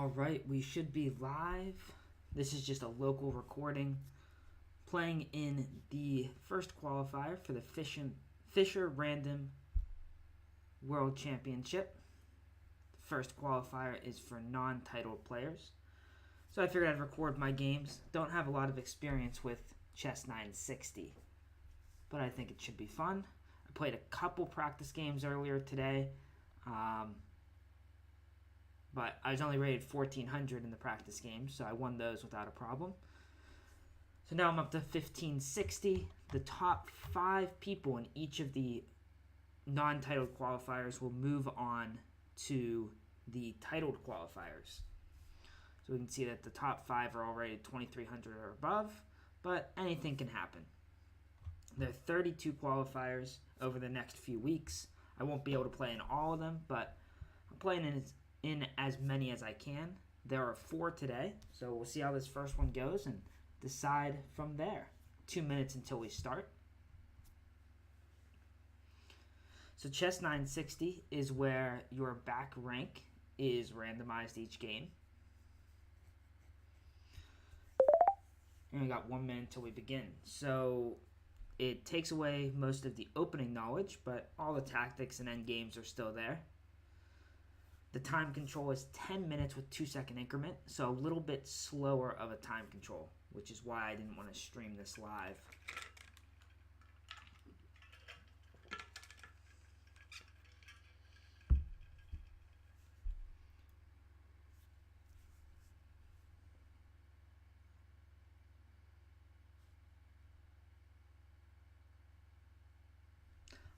All right, we should be live. This is just a local recording playing in the first qualifier for the Fischer Random World Championship. The first qualifier is for non-titled players. So I figured I'd record my games. Don't have a lot of experience with Chess 960, but I think it should be fun. I played a couple practice games earlier today. But I was only rated 1400 in the practice games, so I won those without a problem. So now I'm up to 1560. The top 5 people in each of the non-titled qualifiers will move on to the titled qualifiers. So we can see that the top 5 are already 2300 or above, but anything can happen. There are 32 qualifiers over the next few weeks. I won't be able to play in all of them, but I'm playing in as many as I can. There are 4 today, so we'll see how this first one goes and decide from there. 2 minutes until we start. So Chess 960 is where your back rank is randomized each game. And we got 1 minute until we begin. So it takes away most of the opening knowledge, but all the tactics and end games are still there. The time control is 10 minutes with 2-second increment, so a little bit slower of a time control, which is why I didn't want to stream this live.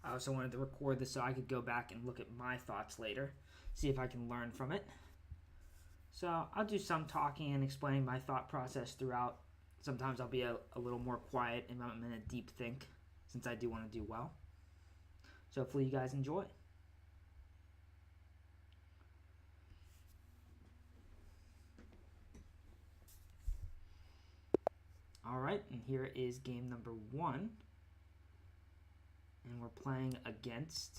I also wanted to record this so I could go back and look at my thoughts later, see if I can learn from it. So I'll do some talking and explaining my thought process throughout. Sometimes I'll be a little more quiet and I'm in a deep think, since I do want to do well. So hopefully you guys enjoy. Alright, and here is game number 1. And we're playing against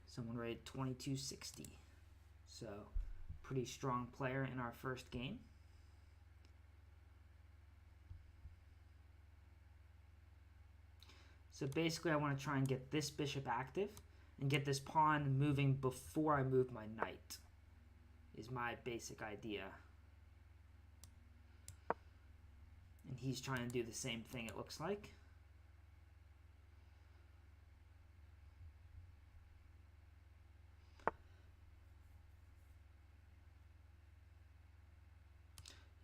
someone rated 2260. So, pretty strong player in our first game. So basically I want to try and get this bishop active and get this pawn moving before I move my knight, is my basic idea. And he's trying to do the same thing, it looks like.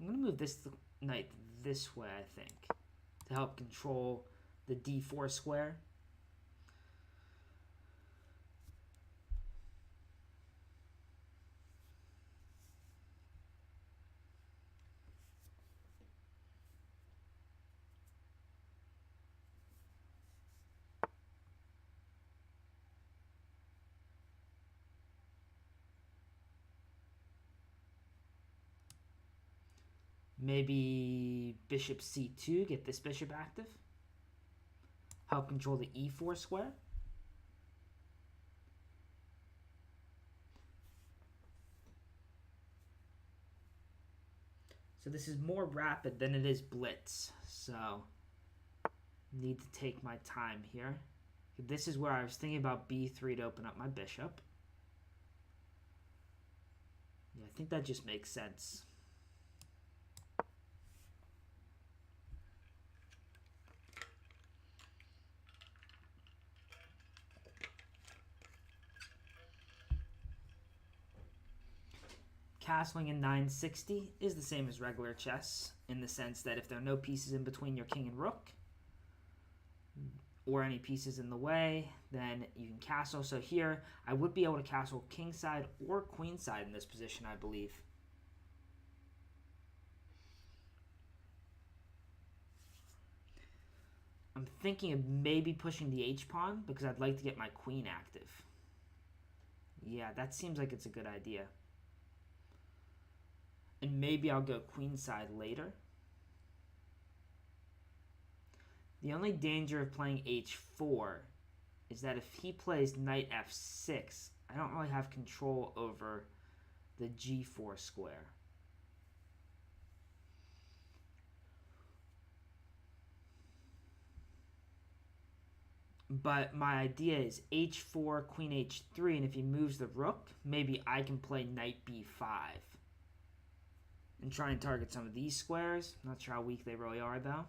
I'm going to move this knight this way, I think, to help control the d4 square. Maybe bishop c2, get this bishop active. Help control the e4 square. So this is more rapid than it is blitz. So need to take my time here. This is where I was thinking about b3 to open up my bishop. Yeah, I think that just makes sense. Castling in 960 is the same as regular chess, in the sense that if there are no pieces in between your king and rook, or any pieces in the way, then you can castle. So here, I would be able to castle kingside or queenside in this position, I believe. I'm thinking of maybe pushing the h-pawn, because I'd like to get my queen active. Yeah, that seems like it's a good idea. And maybe I'll go queenside later. The only danger of playing h4 is that if he plays knight f6, I don't really have control over the g4 square. But my idea is h4, queen h3, and if he moves the rook, maybe I can play knight b5 and try and target some of these squares. Not sure how weak they really are, though.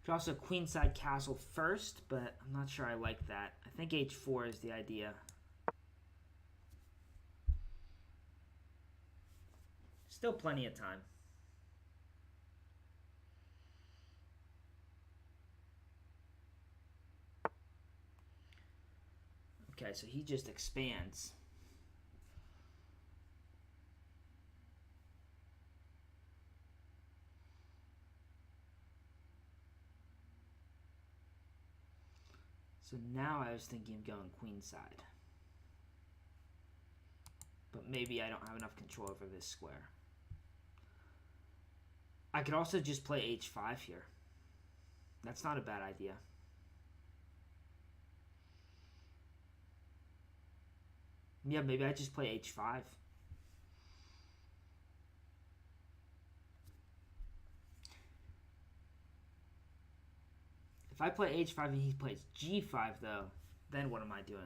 Could also queenside castle first, but I'm not sure I like that. I think h4 is the idea. Still plenty of time. Okay, so he just expands. So now I was thinking of going queenside. But maybe I don't have enough control over this square. I could also just play h5 here. That's not a bad idea. Yeah, maybe I just play h5. If I play h5 and he plays g5, though, then what am I doing?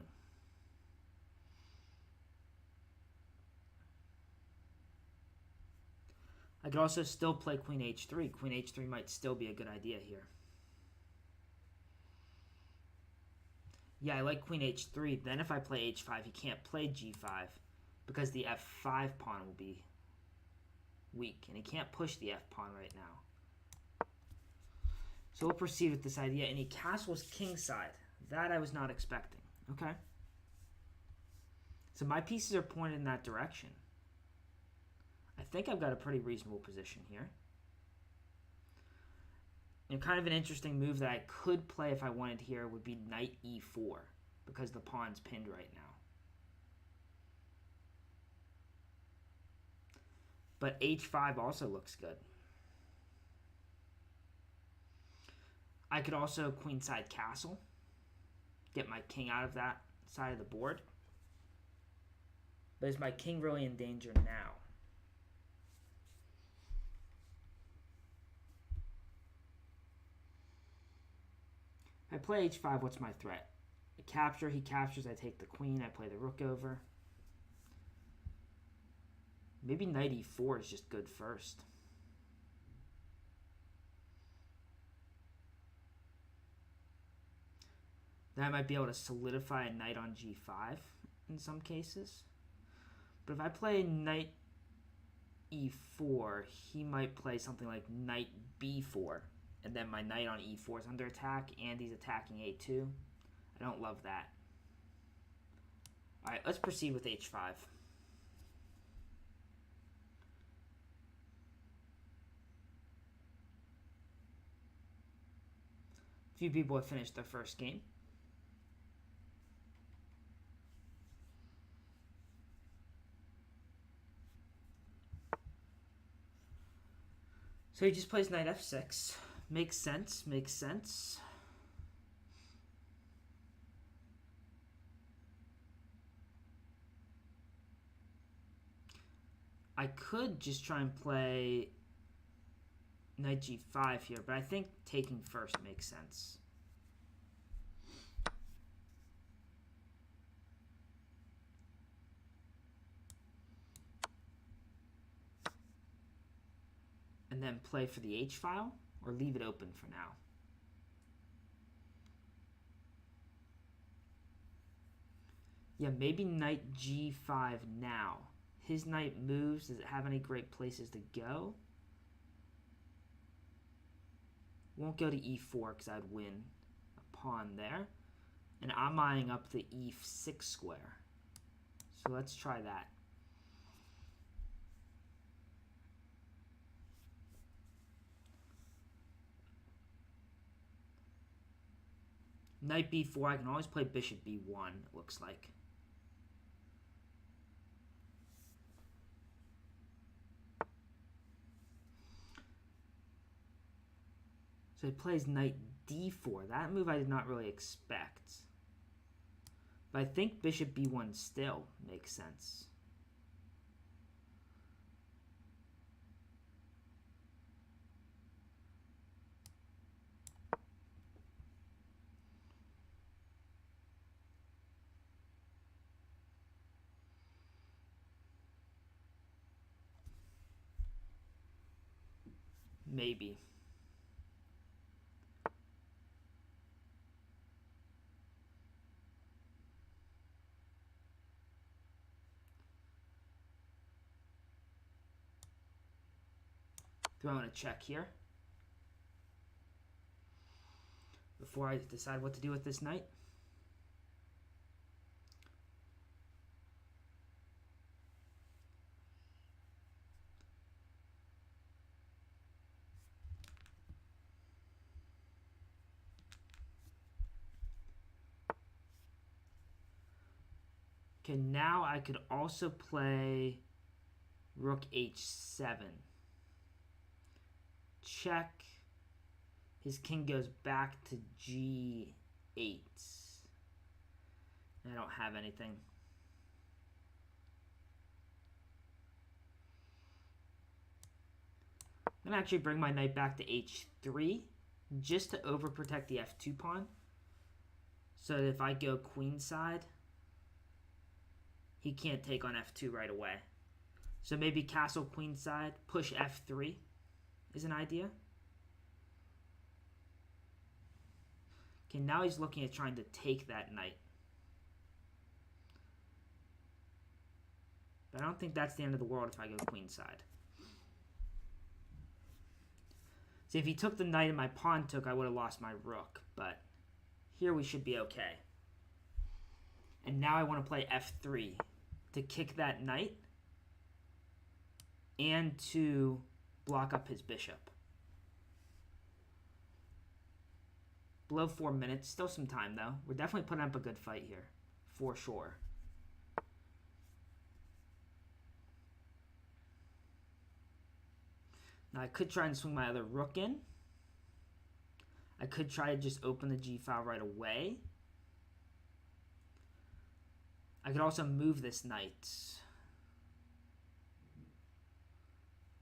I could also still play queen h3. Queen h3 might still be a good idea here. Yeah, I like queen h3. Then if I play h5, he can't play g5 because the f5 pawn will be weak, and he can't push the f pawn right now. So we'll proceed with this idea, and he castles kingside. That I was not expecting. Okay. So my pieces are pointed in that direction. I think I've got a pretty reasonable position here. And kind of an interesting move that I could play if I wanted here would be knight e4, because the pawn's pinned right now. But h5 also looks good. I could also queenside castle, get my king out of that side of the board. But is my king really in danger now? I play h5, what's my threat? I capture, he captures, I take the queen, I play the rook over. Maybe knight e4 is just good first. Then I might be able to solidify a knight on g5 in some cases. But if I play knight e4, he might play something like knight b4. And then my knight on e4 is under attack, and he's attacking a2. I don't love that. All right, let's proceed with h5. A few people have finished their first game. So he just plays knight f6. Makes sense, makes sense. I could just try and play knight g5 here, but I think taking first makes sense. And then play for the h file, or leave it open for now. Yeah, maybe knight g5 now. His knight moves. Does it have any great places to go? Won't go to e4 because I'd win a pawn there. And I'm eyeing up the e6 square. So let's try that. Knight b4, I can always play bishop b1, it looks like. So he plays knight d4. That move I did not really expect. But I think bishop b1 still makes sense. Maybe. Throwing a check here before I decide what to do with this knight. Okay, now I could also play rook h7. Check. His king goes back to g8. I don't have anything. I'm going to actually bring my knight back to h3 just to overprotect the f2 pawn. So that if I go queenside, he can't take on f2 right away. So maybe castle queenside, push f3 is an idea. Okay, now he's looking at trying to take that knight. But I don't think that's the end of the world if I go queenside. See, if he took the knight and my pawn took, I would have lost my rook. But here we should be okay. And now I want to play f3 to kick that knight and to block up his bishop. Below 4 minutes. Still some time, though. We're definitely putting up a good fight here. For sure. Now, I could try and swing my other rook in. I could try to just open the g-file right away. I could also move this knight.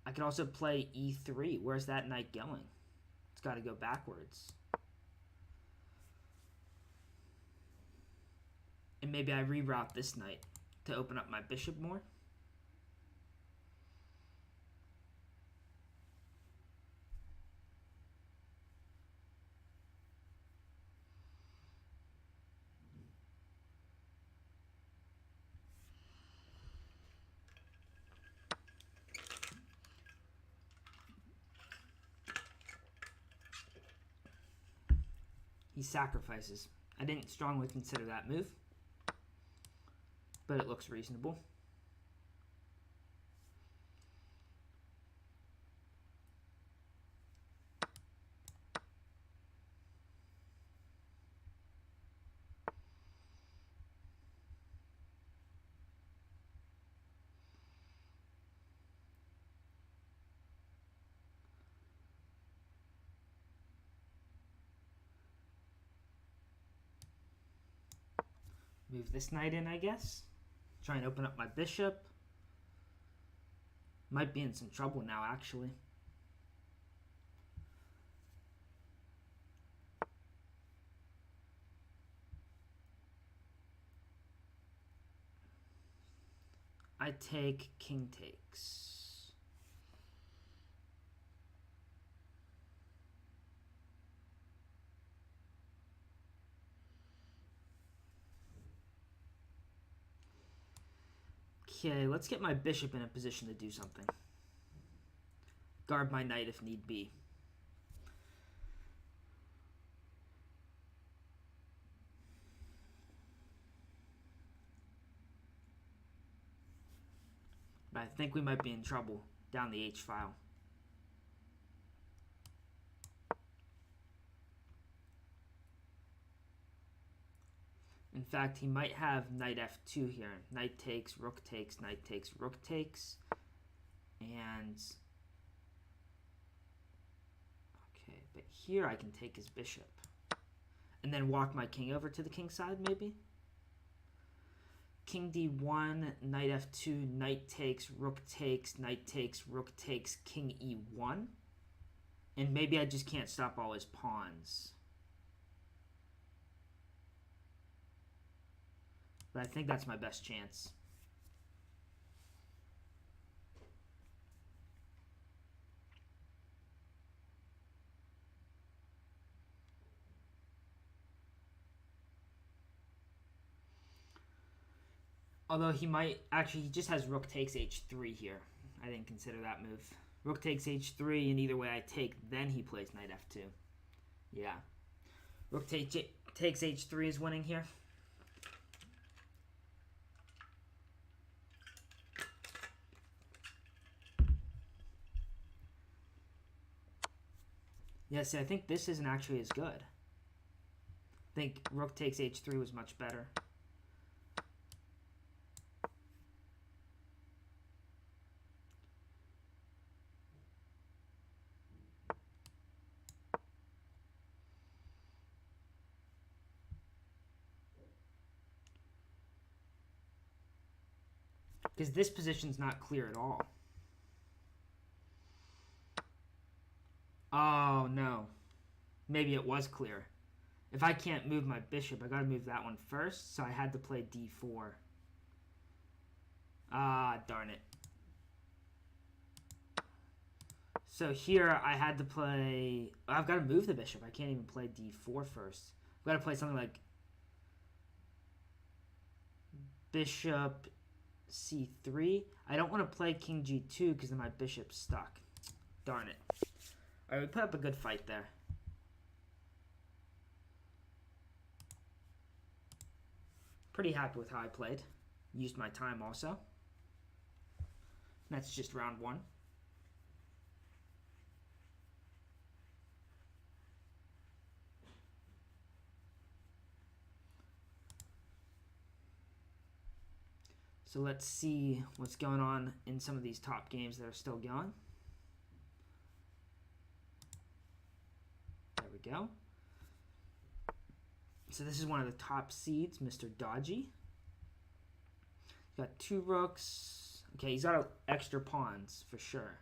I could also play e3. Where's that knight going? It's got to go backwards. And maybe I reroute this knight to open up my bishop more. He sacrifices. I didn't strongly consider that move, but it looks reasonable. Move this knight in, I guess. Try and open up my bishop. Might be in some trouble now, actually. I take, king takes. Okay, let's get my bishop in a position to do something. Guard my knight if need be. But I think we might be in trouble down the h-file. In fact, he might have knight f2 here. Knight takes, rook takes, knight takes, rook takes. And okay, But here I can take his bishop. And then walk my king over to the king side, maybe? King d1, knight f2, knight takes, rook takes, knight takes, rook takes, king e1. And maybe I just can't stop all his pawns. But I think that's my best chance. Although he might, actually he just has rook takes h3 here. I didn't consider that move. Rook takes h3, and either way I take, then he plays knight f2. Yeah. Rook takes h3 is winning here. Yeah, see, I think this isn't actually as good. I think rook takes h3 was much better. Because this position's not clear at all. Oh, no. Maybe it was clear. If I can't move my bishop, I gotta move that one first, so I had to play d4. Ah, darn it. So here I had to play... I've got to move the bishop. I can't even play d4 first. I've got to play something like bishop c3. I don't want to play king g2 because then my bishop's stuck. Darn it. Alright, we put up a good fight there. Pretty happy with how I played. Used my time also. That's just round one. So let's see what's going on in some of these top games that are still going. There we go. So this is one of the top seeds, Mr. Dodgy. He's got 2 rooks. Okay, he's got extra pawns for sure.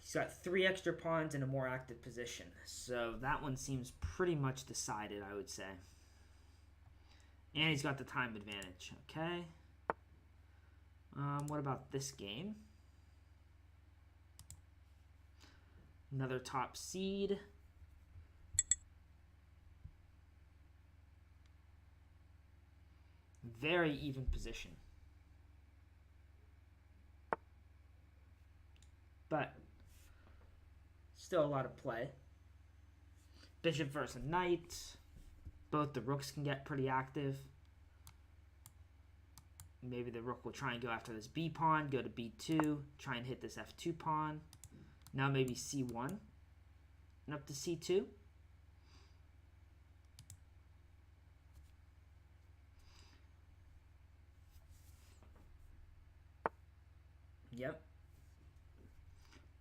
He's got 3 extra pawns in a more active position. So that one seems pretty much decided, I would say. And he's got the time advantage. Okay. What about this game? Another top seed. Very even position. But still a lot of play. Bishop versus knight. Both the rooks can get pretty active. Maybe the rook will try and go after this b pawn, go to b2, try and hit this f2 pawn. Now maybe c1 and up to c2. Yep.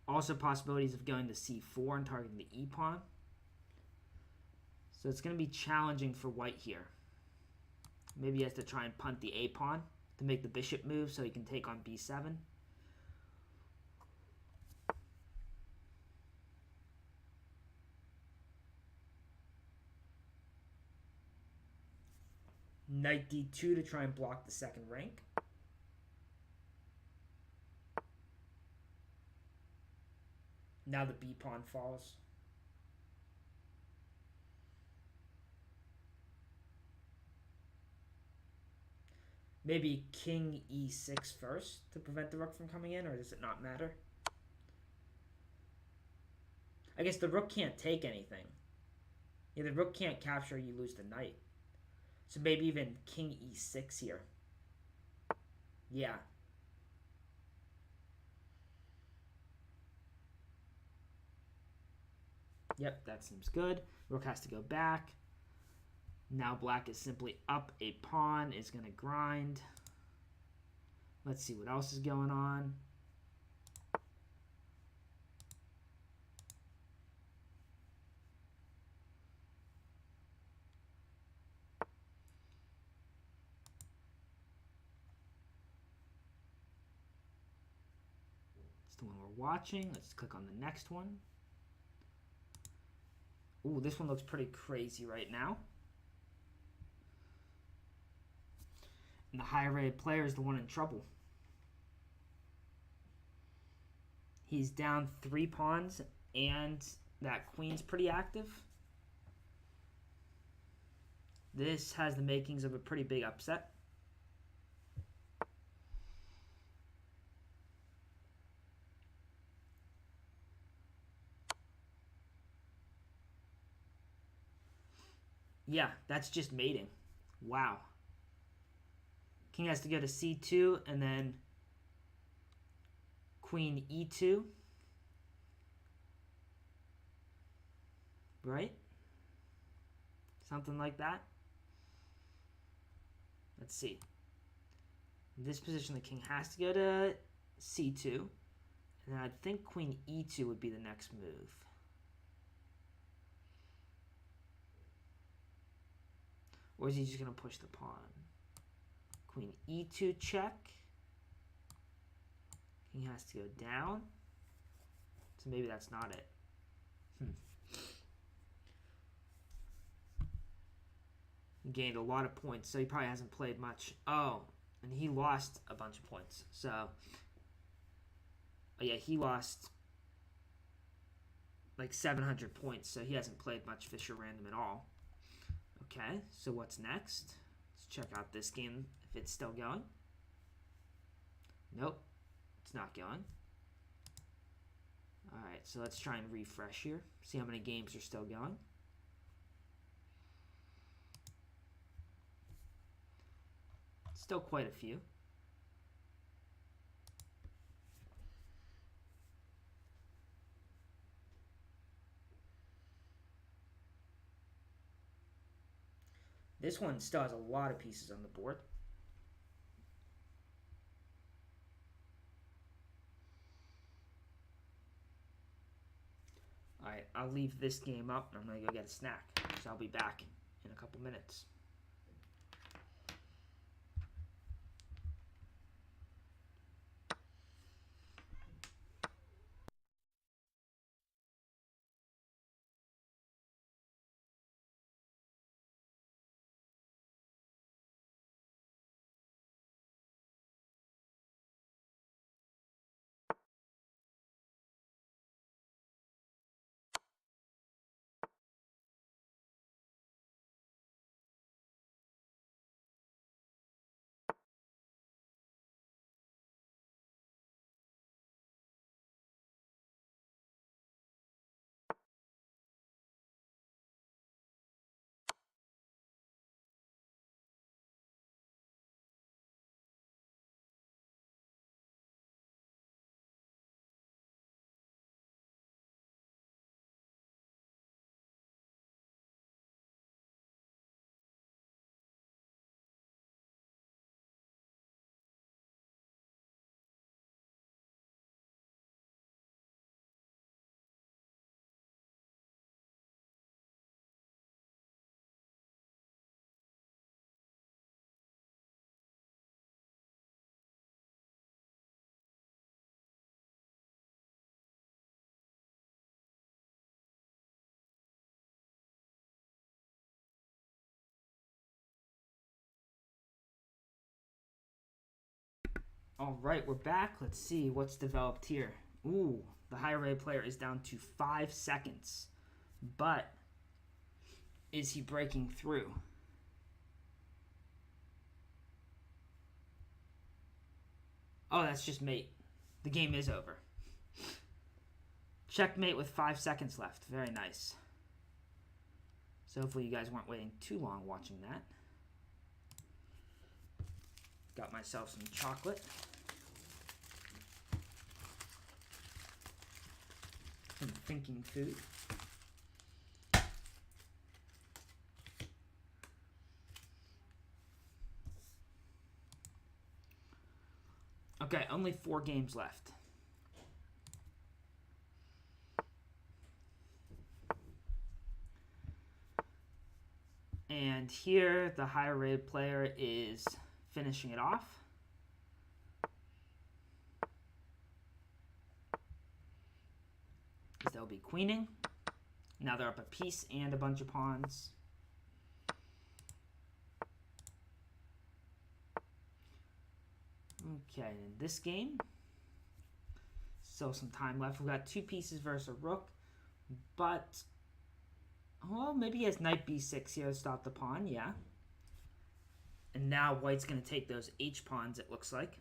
Also possibilities of going to c4 and targeting the e pawn. So it's going to be challenging for white here. Maybe he has to try and punt the a pawn to make the bishop move so he can take on b7. Knight d2 to try and block the second rank. Now the b pawn falls. Maybe king e6 first to prevent the rook from coming in, or does it not matter? I guess the rook can't take anything. Yeah, the rook can't capture, you lose the knight. So maybe even king e6 here. Yeah. Yep, that seems good. Rook has to go back. Now black is simply up a pawn, is going to grind. Let's see what else is going on. It's the one we're watching. Let's click on the next one. Ooh, this one looks pretty crazy right now. And the higher rated player is the one in trouble. He's down 3 pawns, and that queen's pretty active. This has the makings of a pretty big upset. Yeah, that's just mating. Wow. King has to go to c2 and then queen e2. Right? Something like that. Let's see. In this position, the king has to go to c2. And I think queen e2 would be the next move. Or is he just going to push the pawn? Queen e2 check. King has to go down. So maybe that's not it. He gained a lot of points, so he probably hasn't played much. Oh, and he lost a bunch of points. So, oh yeah, he lost like 700 points, so he hasn't played much Fischer Random at all. Okay, so what's next? Let's check out this game if it's still going. Nope, it's not going. Alright, so let's try and refresh here. See how many games are still going. Still quite a few. This one still has a lot of pieces on the board. Alright, I'll leave this game up and I'm going to go get a snack. So I'll be back in a couple minutes. All right, we're back. Let's see what's developed here. Ooh, the higher rated player is down to 5 seconds. But is he breaking through? Oh, that's just mate. The game is over. Checkmate with 5 seconds left. Very nice. So hopefully you guys weren't waiting too long watching that. Got myself some chocolate. Some thinking food. Okay, only 4 games left. And here, the higher rated player is finishing it off. they'll be queening. Now they're up a piece and a bunch of pawns. Okay, in this game, still some time left. We've got 2 pieces versus a rook, but, well, maybe he has knight b6 here to stop the pawn, yeah. And now white's going to take those h-pawns, it looks like.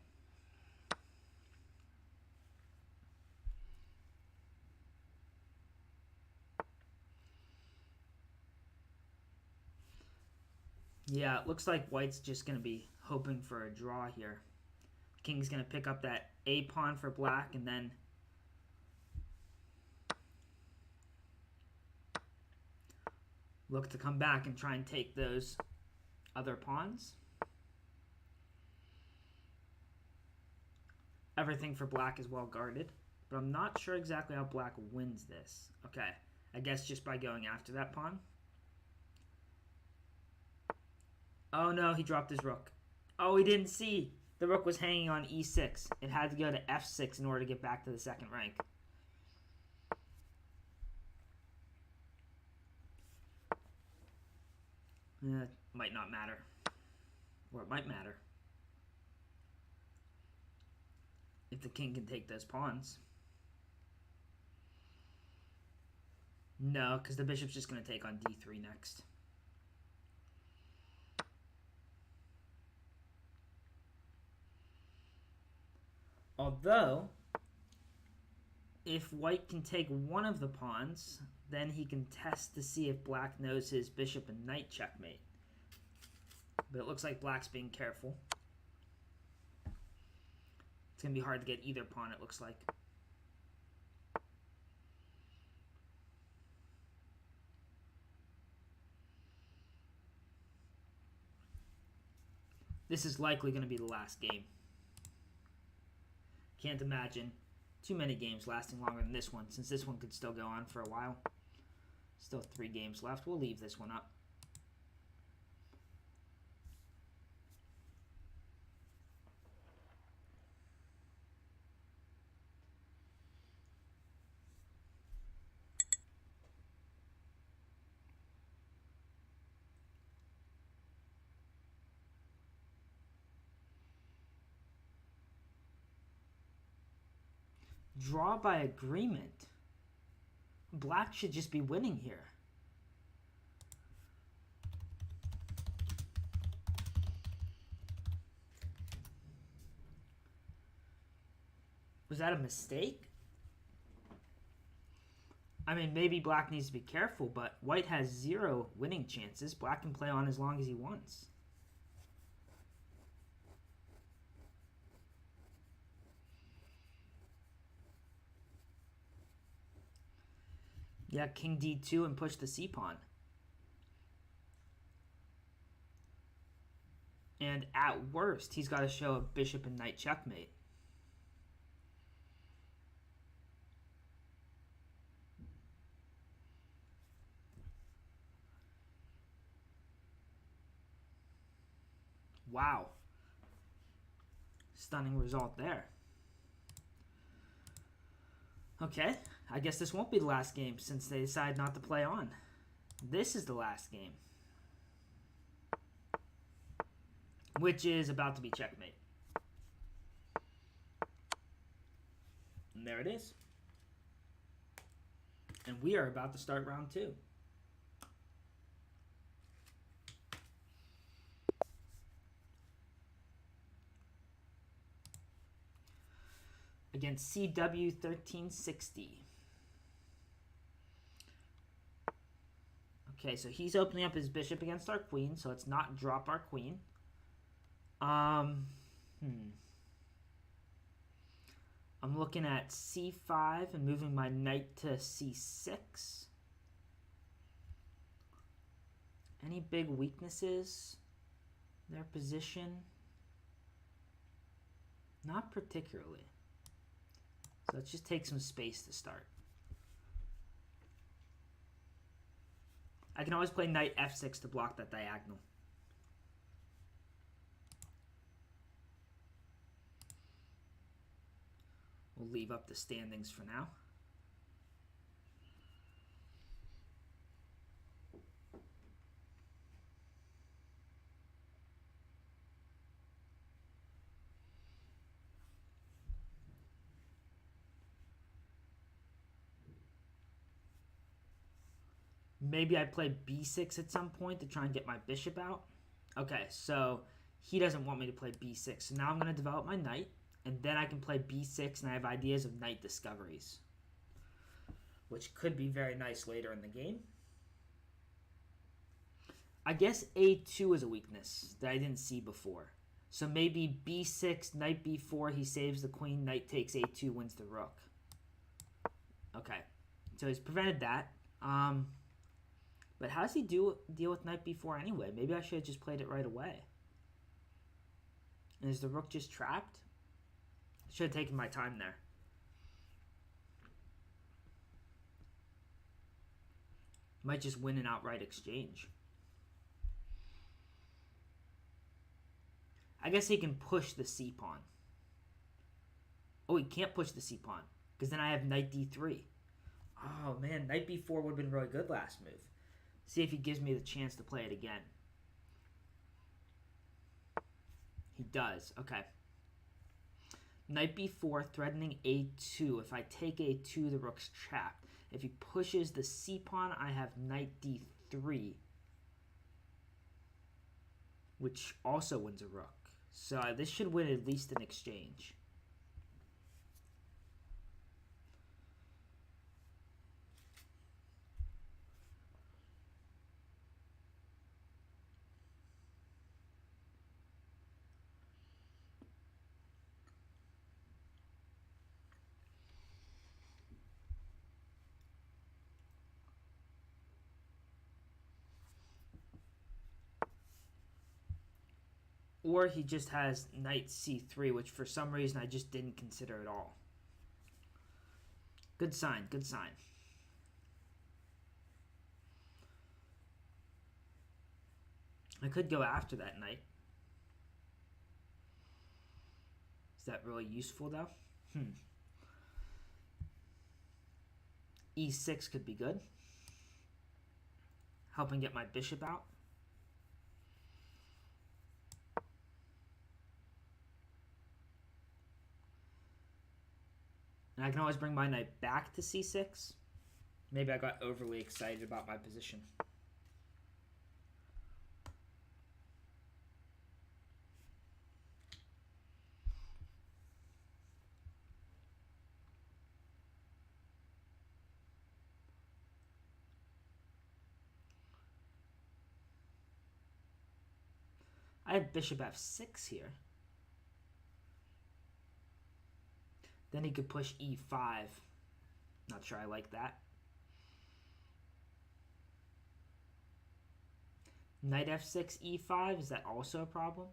Yeah, it looks like white's just going to be hoping for a draw here. King's going to pick up that a pawn for black and then look to come back and try and take those other pawns. Everything for black is well guarded, but I'm not sure exactly how black wins this. Okay, I guess just by going after that pawn. Oh no, he dropped his rook. Oh, he didn't see. The rook was hanging on e6. It had to go to f6 in order to get back to the second rank. It might not matter. Or it might matter. If the king can take those pawns. No, because the bishop's just going to take on d3 next. Although, if white can take one of the pawns, then he can test to see if black knows his bishop and knight checkmate. But it looks like black's being careful. It's going to be hard to get either pawn, it looks like. This is likely going to be the last game. Can't imagine too many games lasting longer than this one, since this one could still go on for a while. Still 3 games left. We'll leave this one up. Draw by agreement. Black should just be winning here. Was that a mistake? I mean, maybe black needs to be careful, but white has 0 winning chances. Black can play on as long as he wants. Yeah, king d2 and push the c-pawn. And at worst, he's got to show a bishop and knight checkmate. Wow. Stunning result there. Okay, I guess this won't be the last game since they decide not to play on. This is the last game. Which is about to be checkmate. And there it is. And we are about to start round 2. Against CW 1360. Okay, so he's opening up his bishop against our queen, so let's not drop our queen. I'm looking at c5 and moving my knight to c6. Any big weaknesses? Their position? Not particularly. So let's just take some space to start. I can always play knight f6 to block that diagonal. We'll leave up the standings for now. Maybe I play b6 at some point to try and get my bishop out. Okay, so he doesn't want me to play b6. So now I'm going to develop my knight, and then I can play b6, and I have ideas of knight discoveries, which could be very nice later in the game. I guess a2 is a weakness that I didn't see before. So maybe b6, knight b4, he saves the queen, knight takes a2, wins the rook. Okay, so he's prevented that. But how does he deal with knight b4 anyway? Maybe I should have just played it right away. And is the rook just trapped? Should have taken my time there. Might just win an outright exchange. I guess he can push the c-pawn. Oh, he can't push the c-pawn, because then I have knight d3. Oh, man, knight b4 would have been really good last move. See if he gives me the chance to play it again. He does. Okay. Knight b4, threatening a2. If I take a2, the rook's trapped. If he pushes the c-pawn, I have knight d3, which also wins a rook. So this should win at least an exchange. Or he just has knight c3, which for some reason I just didn't consider at all. Good sign, good sign. I could go after that knight. Is that really useful though? E6 could be good. Helping get my bishop out. And I can always bring my knight back to c6. Maybe I got overly excited about my position. I have bishop f6 here. Then he could push e5. Not sure I like that. Knight f6, e5. Is that also a problem?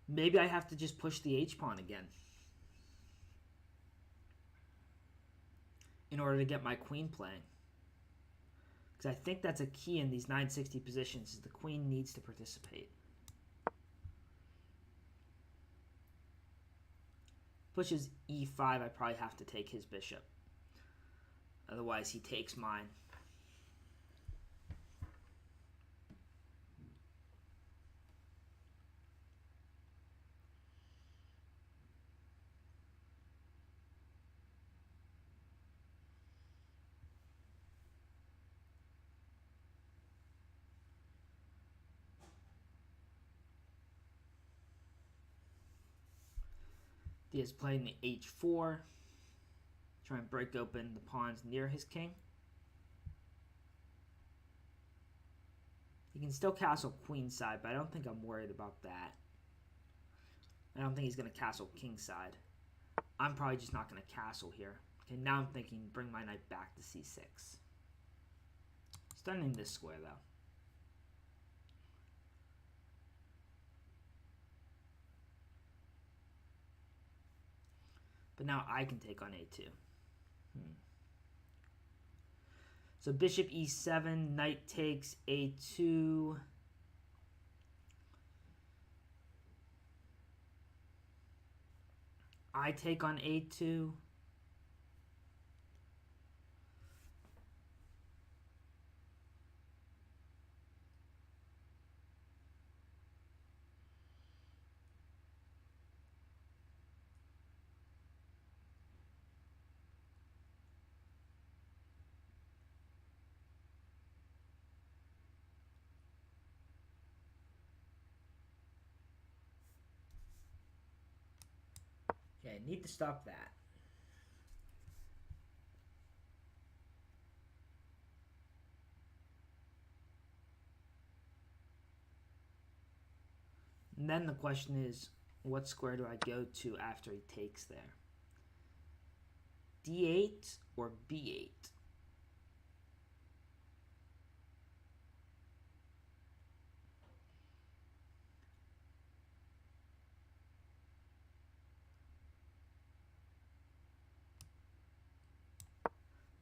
Maybe I have to just push the h-pawn again in order to get my queen playing. Because I think that's a key in these 960 positions, is the queen needs to participate. Pushes e5, I probably have to take his bishop. Otherwise he takes mine. He is playing the h4, try and break open the pawns near his king. He can still castle queenside, but I don't think I'm worried about that. I don't think he's going to castle kingside. I'm probably just not going to castle here. Okay, now I'm thinking bring my knight back to c6. Stunning this square, though. But now I can take on a2. So bishop e7, knight takes a2. I take on a2. Okay, need to stop that. And then the question is, what square do I go to after he takes there? D8 or B8?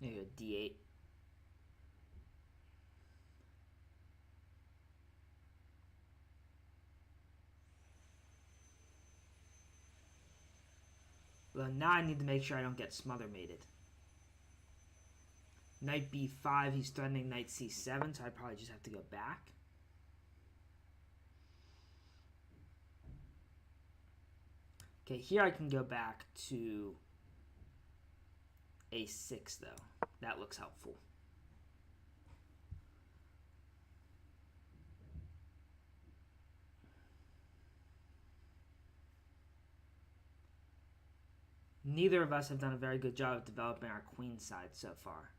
Maybe a D8. Well, now I need to make sure I don't get smother mated. Knight B5, he's threatening knight C7, so I probably just have to go back. Okay, here I can go back to A6, though. That looks helpful. Neither of us have done a very good job of developing our queen side so far.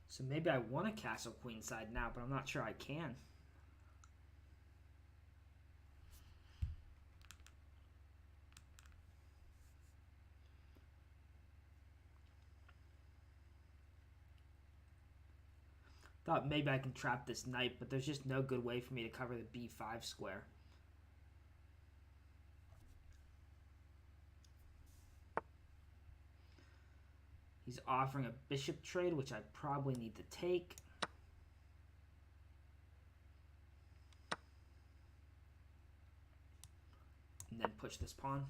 So maybe I want to castle queenside now, but I'm not sure I can. Thought maybe I can trap this knight, but there's just no good way for me to cover the B5 square. He's offering a bishop trade, which I probably need to take. And then push this pawn.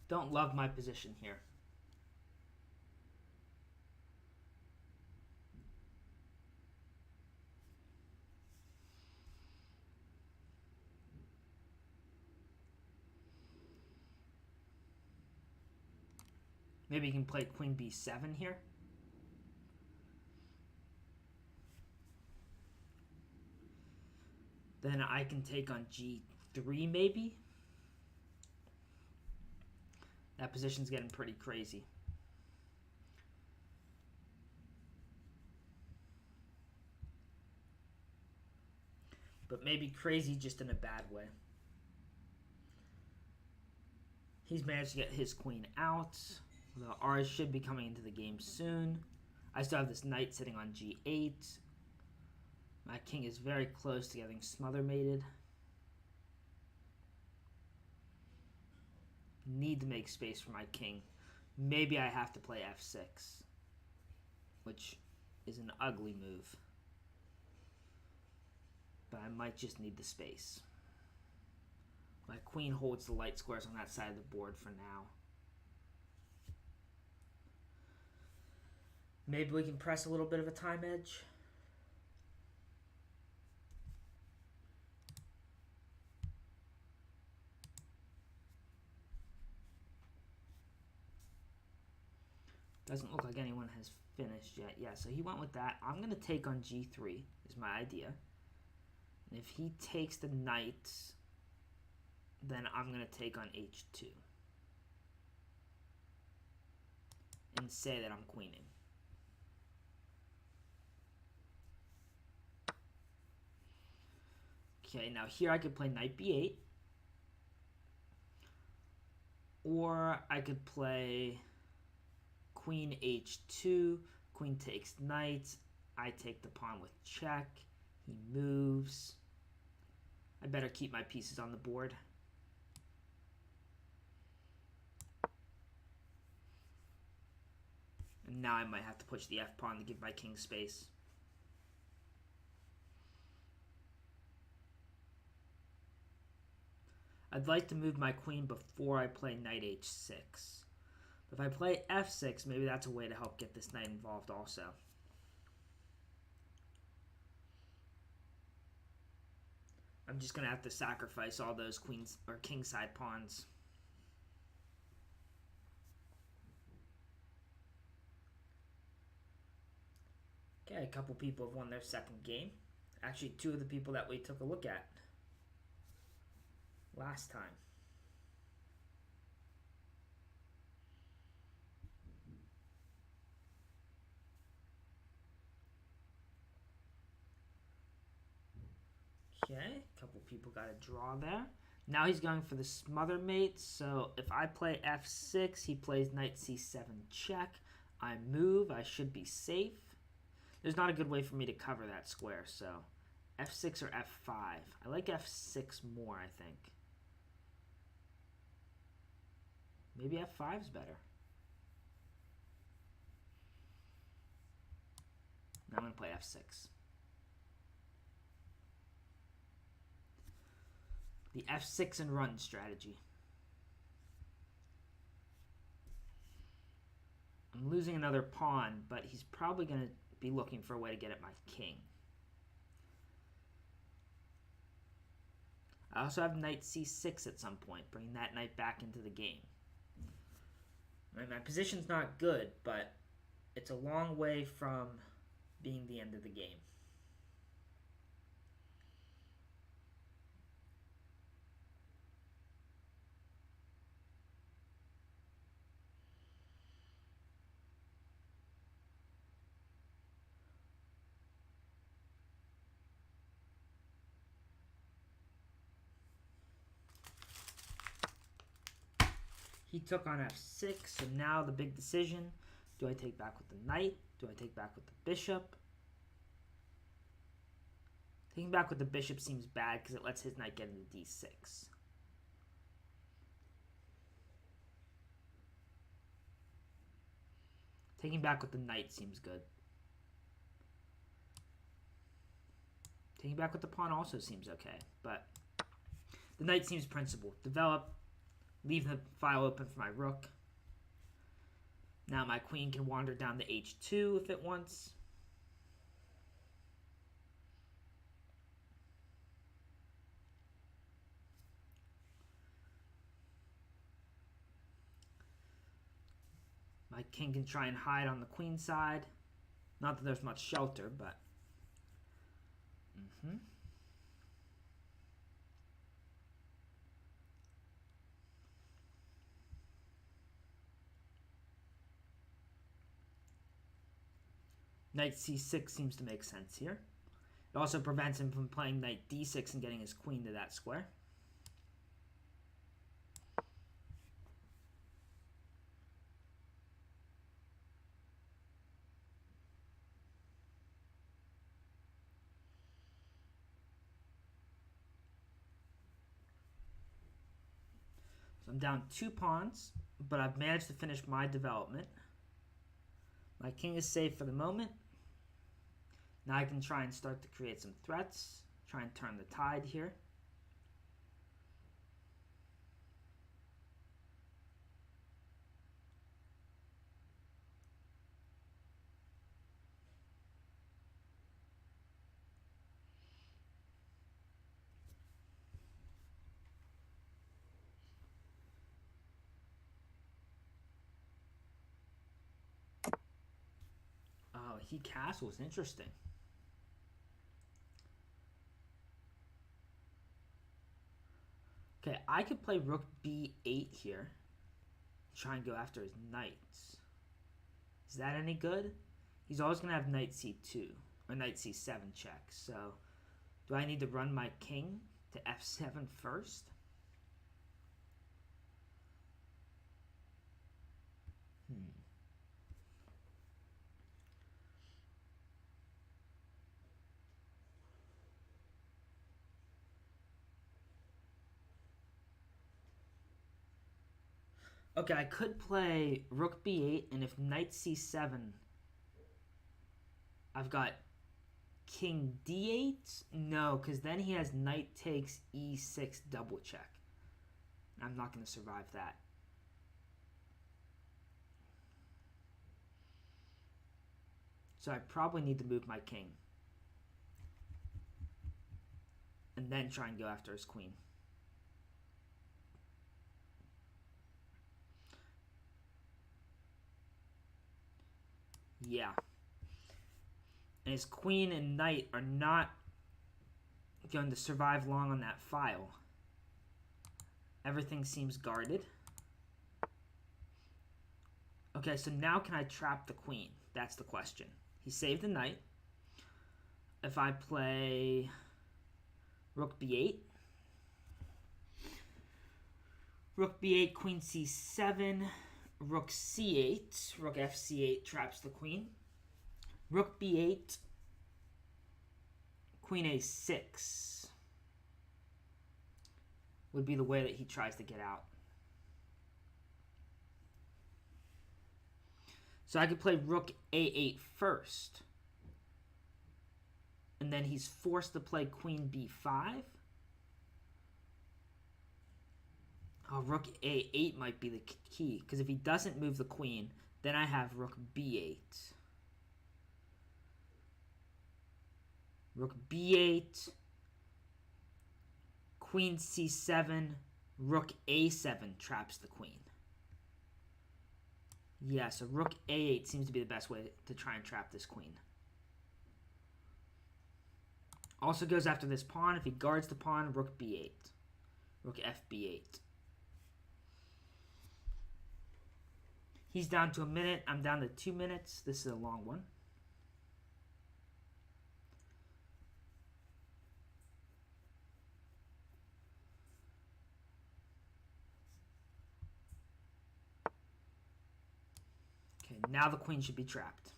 Don't love my position here. Maybe you can play queen b7 here. Then I can take on g3 maybe. That position's getting pretty crazy. But maybe crazy just in a bad way. He's managed to get his queen out. The R's should be coming into the game soon. I still have this knight sitting on g8. My king is very close to getting smother mated. Need to make space for my king. Maybe I have to play f6, which is an ugly move. But I might just need the space. My queen holds the light squares on that side of the board for now. Maybe we can press a little bit of a time edge. Doesn't look like anyone has finished yet. Yeah, so he went with that. I'm going to take on g3 is my idea. And if he takes the knight, then I'm going to take on h2. And say that I'm queening. Okay, now here I could play knight b8. Or I could play queen h2, queen takes knight, I take the pawn with check, he moves. I better keep my pieces on the board. And now I might have to push the f-pawn to give my king space. I'd like to move my queen before I play knight h6. If I play f6, maybe that's a way to help get this knight involved also. I'm just going to have to sacrifice all those queens or kingside pawns. Okay, a couple people have won their second game. Actually, two of the people that we took a look at last time. Okay, a couple people got a draw there. Now he's going for the smother mate, so if I play f6, he plays knight c7 check. I move, I should be safe. There's not a good way for me to cover that square, so f6 or f5. I like f6 more, I think. Maybe f5 is better. Now I'm going to play f6. The f6 and run strategy. I'm losing another pawn, but he's probably going to be looking for a way to get at my king. I also have knight c6 at some point, bringing that knight back into the game. I mean, my position's not good, but it's a long way from being the end of the game. He took on f6, so now the big decision. Do I take back with the knight? Do I take back with the bishop? Taking back with the bishop seems bad because it lets his knight get into d6. Taking back with the knight seems good. Taking back with the pawn also seems okay, but the knight seems principled. Develop. Leave the file open for my rook. Now my queen can wander down to h2 if it wants. My king can try and hide on the queen side. Not that there's much shelter, but... Knight c6 seems to make sense here. It also prevents him from playing knight d6 and getting his queen to that square. So I'm down 2 pawns, but I've managed to finish my development. My king is safe for the moment. Now I can try and start to create some threats, try and turn the tide here. Oh, he castles, interesting. Okay, I could play rook b8 here. Try and go after his knights. Is that any good? He's always going to have knight c2 or knight c7 check. So do I need to run my king to f7 first? Okay, I could play rook b8, and if knight c7, I've got king d8? No, because then he has knight takes e6 double check. I'm not going to survive that. So I probably need to move my king. And then try and go after his queen. Yeah. And his queen and knight are not going to survive long on that file. Everything seems guarded. Okay, so now can I trap the queen? That's the question. He saved the knight. If I play rook b8, rook b8, queen c7, rook c8, rook fc8 traps the queen. Rook b8, queen a6 would be the way that he tries to get out. So I could play rook a8 first. And then he's forced to play queen b5. Oh, rook a8 might be the key. Because if he doesn't move the queen, then I have rook b8. Rook b8. Queen c7. Rook a7 traps the queen. Yeah, so rook a8 seems to be the best way to try and trap this queen. Also goes after this pawn. If he guards the pawn, rook b8. Rook fb8. He's down to a minute. I'm down to 2 minutes. This is a long one. Okay, now the queen should be trapped.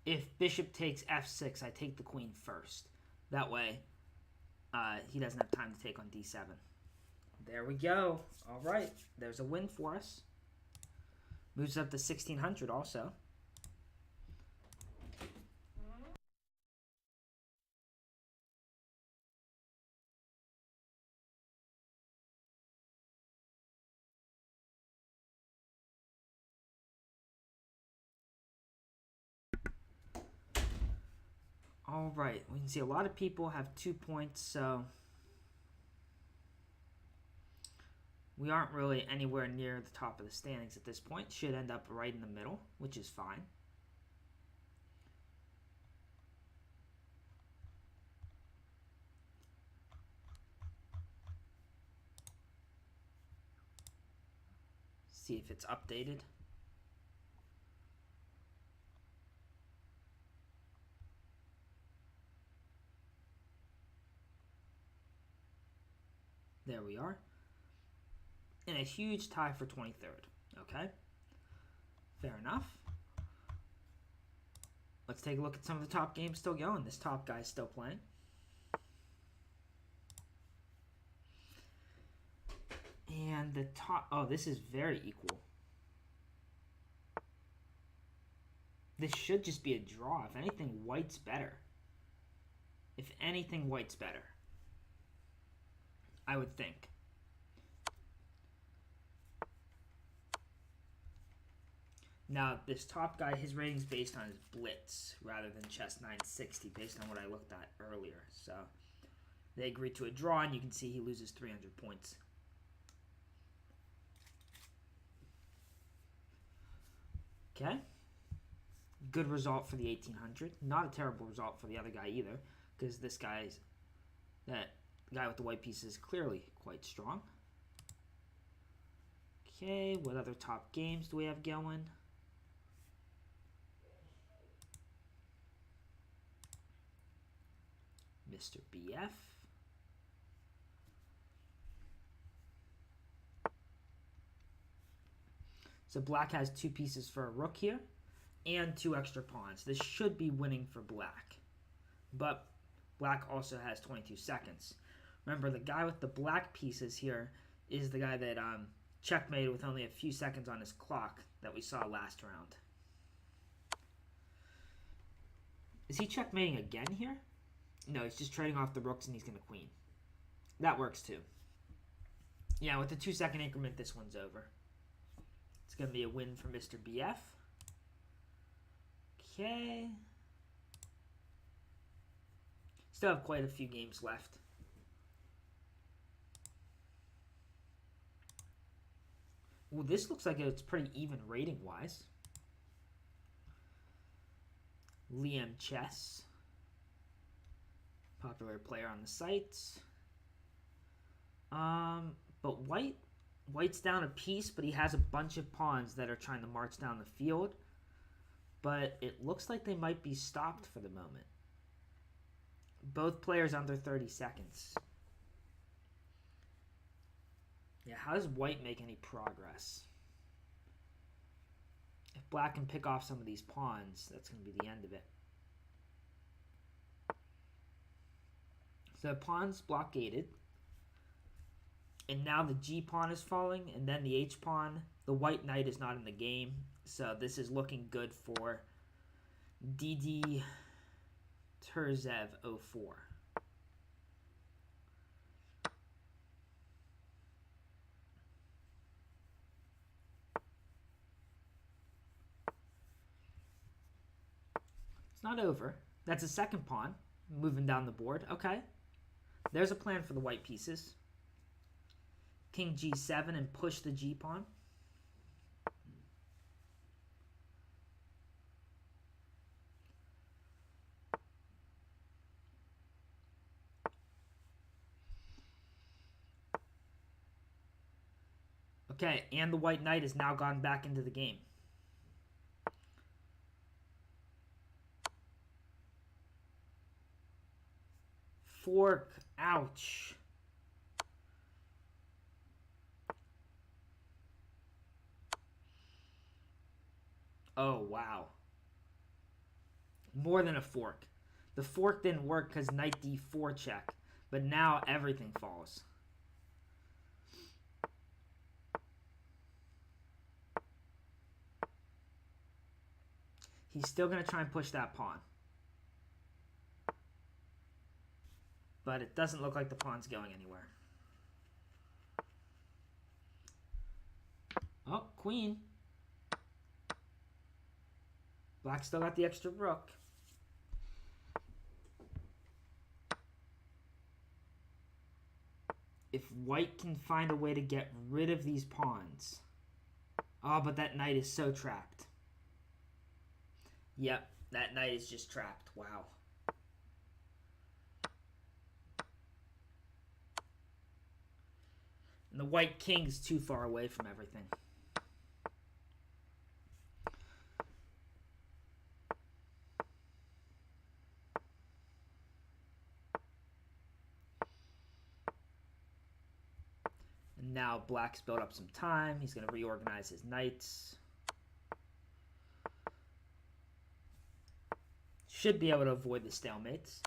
If bishop takes f6, I take the queen first. That way, he doesn't have time to take on d7. There we go. All right, there's a win for us. Moves up to 1600 also. All right, we can see a lot of people have 2 points, so we aren't really anywhere near the top of the standings at this point. Should end up right in the middle, which is fine. See if it's updated. There we are. And a huge tie for 23rd. Okay. Fair enough. Let's take a look at some of the top games still going. This top guy's still playing. And the top... Oh, this is very equal. This should just be a draw. If anything, white's better. If anything, white's better. I would think. Now, this top guy, his rating's based on his blitz rather than chess 960, based on what I looked at earlier. So, they agreed to a draw, and you can see he loses 300 points. Okay. Good result for the 1800. Not a terrible result for the other guy either, because this guy's... that guy with the white piece is clearly quite strong. Okay, what other top games do we have going? Mr. BF. So black has 2 pieces for a rook here and 2 extra pawns. This should be winning for black. But black also has 22 seconds. Remember, the guy with the black pieces here is the guy that checkmated with only a few seconds on his clock that we saw last round. Is he checkmating again here? No, he's just trading off the rooks and he's going to queen. That works too. Yeah, with the 2-second increment, this one's over. It's going to be a win for Mr. BF. Okay. Still have quite a few games left. Well, this looks like it's pretty even rating-wise. Liam Chess. Popular player on the sites. But White's down a piece, but he has a bunch of pawns that are trying to march down the field. But it looks like they might be stopped for the moment. Both players under 30 seconds. Yeah, how does White make any progress? If Black can pick off some of these pawns, that's going to be the end of it. So pawn's blockaded. And now the G pawn is falling, and then the H pawn. The White Knight is not in the game, so this is looking good for DD Turzev 04. It's not over. That's a second pawn moving down the board. Okay. There's a plan for the white pieces. King G7 and push the G pawn. Okay, and the white knight has now gone back into the game. Fork. Ouch. Oh, wow. More than a fork. The fork didn't work because knight d4 check, but now everything falls. He's still going to try and push that pawn. But it doesn't look like the pawn's going anywhere. Oh, queen. Black still got the extra rook. If white can find a way to get rid of these pawns. Oh, but that knight is so trapped. Yep, that knight is just trapped. Wow. And the white king is too far away from everything. And now black's built up some time. He's going to reorganize his knights. Should be able to avoid the stalemates.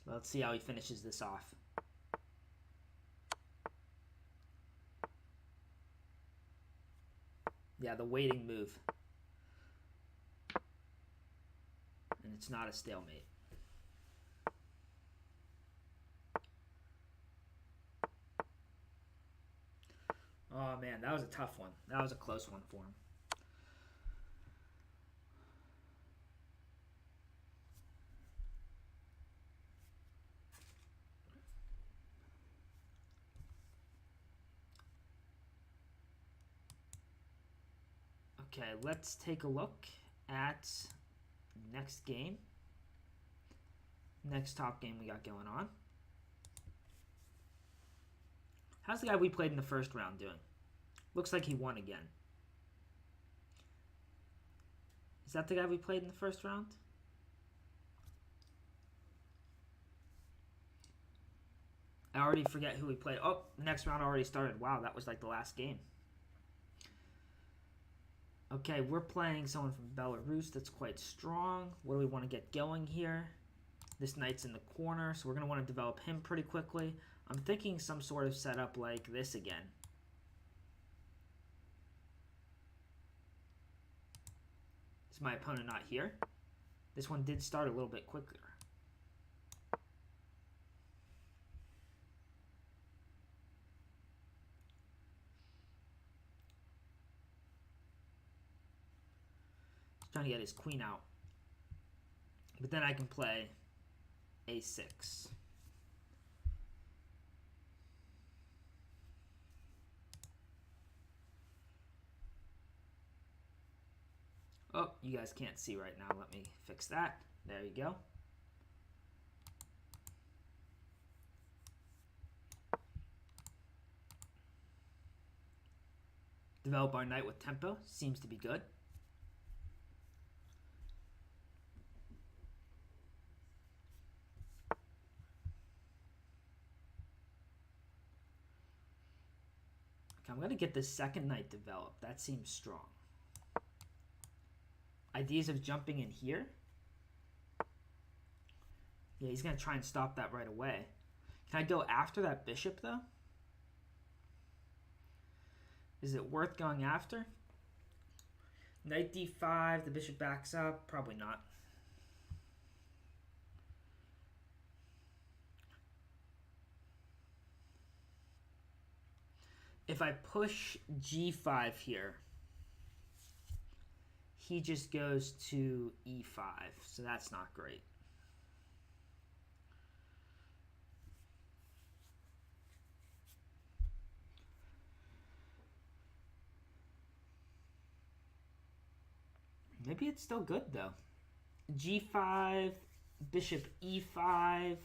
Let's see how he finishes this off. Yeah, the waiting move. And it's not a stalemate. Oh man, that was a tough one. That was a close one for him. Okay, let's take a look at next game. Next top game we got going on. How's the guy we played in the first round doing? Looks like he won again. Is that the guy we played in the first round? I already forget who we played. Oh, the next round already started. Wow, that was like the last game. Okay, we're playing someone from Belarus that's quite strong. What do we want to get going here? This knight's in the corner, so we're going to want to develop him pretty quickly. I'm thinking some sort of setup like this again. my opponent not here? This one did start a little bit quicker. He's trying to get his queen out. But then I can play a6. Oh, you guys can't see right now. Let me fix that. There you go. Develop our knight with tempo. Seems to be good. Okay, I'm going to get this second knight developed. That seems strong. Ideas of jumping in here. Yeah, he's going to try and stop that right away. Can I go after that bishop, though? Is it worth going after? Knight d5, the bishop backs up. Probably not. If I push g5 here, he just goes to e5, so that's not great. Maybe it's still good, though. g5, bishop e5,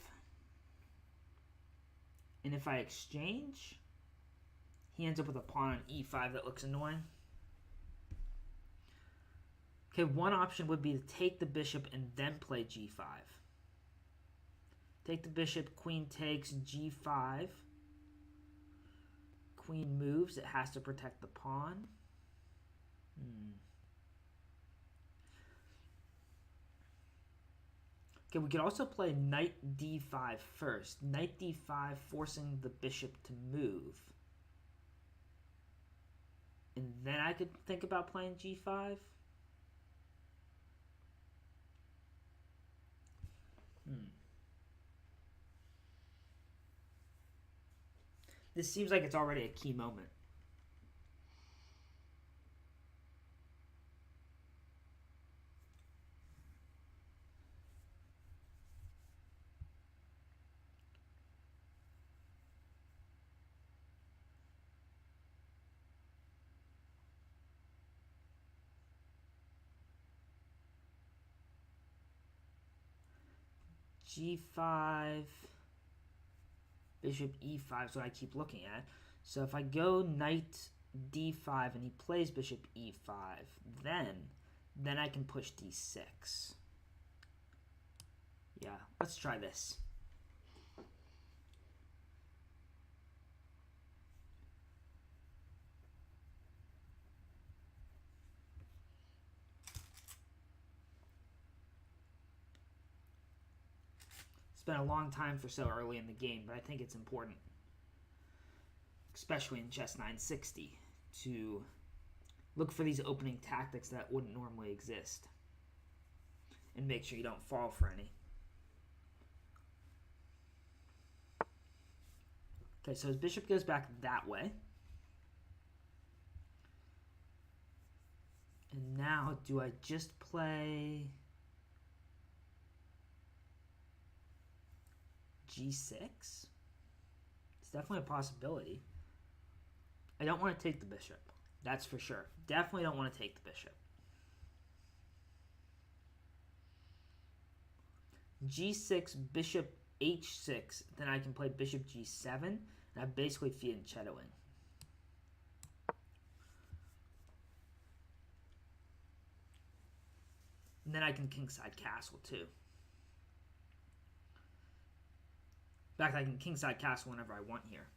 and if I exchange, he ends up with a pawn on e5 that looks annoying. Okay, one option would be to take the bishop and then play g5. Take the bishop, queen takes, g5. Queen moves, it has to protect the pawn. Okay, we could also play knight d5 first. Knight d5 forcing the bishop to move. And then I could think about playing g5. This seems like it's already a key moment. g5, bishop e5 is what I keep looking at. So if I go knight d5 and he plays bishop e5, then I can push d6. Yeah, let's try this. Been a long time for so early in the game, but I think it's important, especially in chess 960, to look for these opening tactics that wouldn't normally exist and make sure you don't fall for any. Okay, so his bishop goes back that way. And now, do I just play g6? It's definitely a possibility. I don't want to take the bishop. That's for sure. Definitely don't want to take the bishop. g6, bishop h6. Then I can play bishop g7. And I'm basically fianchettoing. And then I can kingside castle too. In fact, I can kingside castle whenever I want here.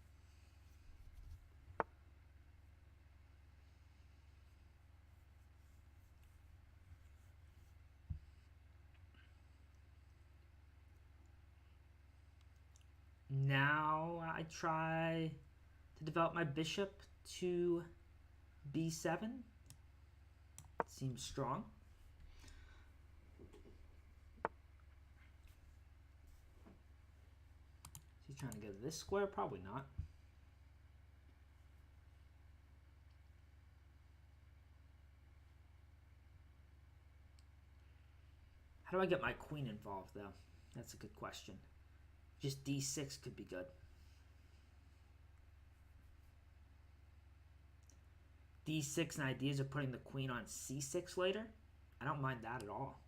Now I try to develop my bishop to b7. Seems strong. He's trying to go to this square? Probably not. How do I get my queen involved, though? That's a good question. Just d6 could be good. d6 and ideas of putting the queen on c6 later? I don't mind that at all.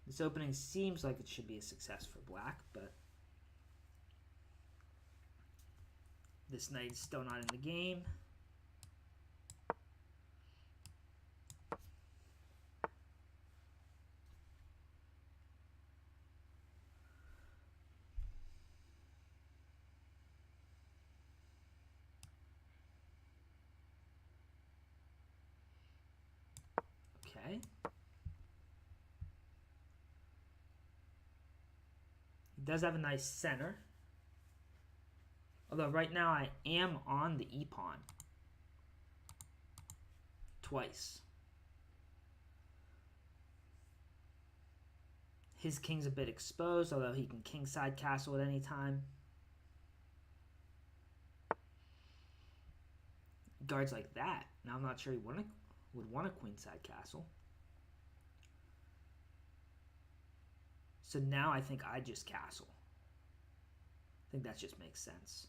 This opening seems like it should be a success for black, but this knight is still not in the game. Okay. He does have a nice center. Although right now I am on the e-pawn. Twice. His king's a bit exposed, although he can kingside castle at any time. Guards like that. Now I'm not sure he would want a queenside castle. So now I think I just castle. I think that just makes sense.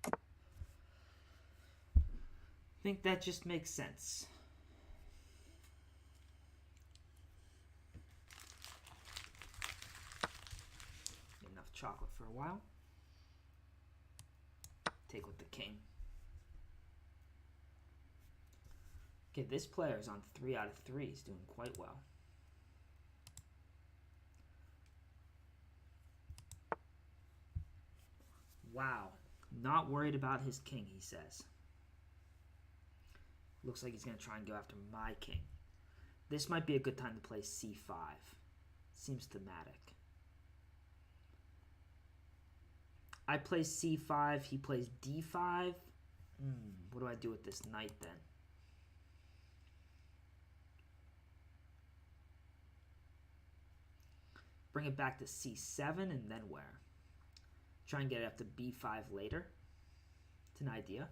I think that just makes sense. Enough chocolate for a while. Take with the king. Okay, this player is on 3 out of 3. He's doing quite well. Wow. Not worried about his king, he says. Looks like he's going to try and go after my king. This might be a good time to play c5. Seems thematic. I play c5, he plays d5. What do I do with this knight then? Bring it back to c7 and then where? Try and get it up to b5 later. It's an idea.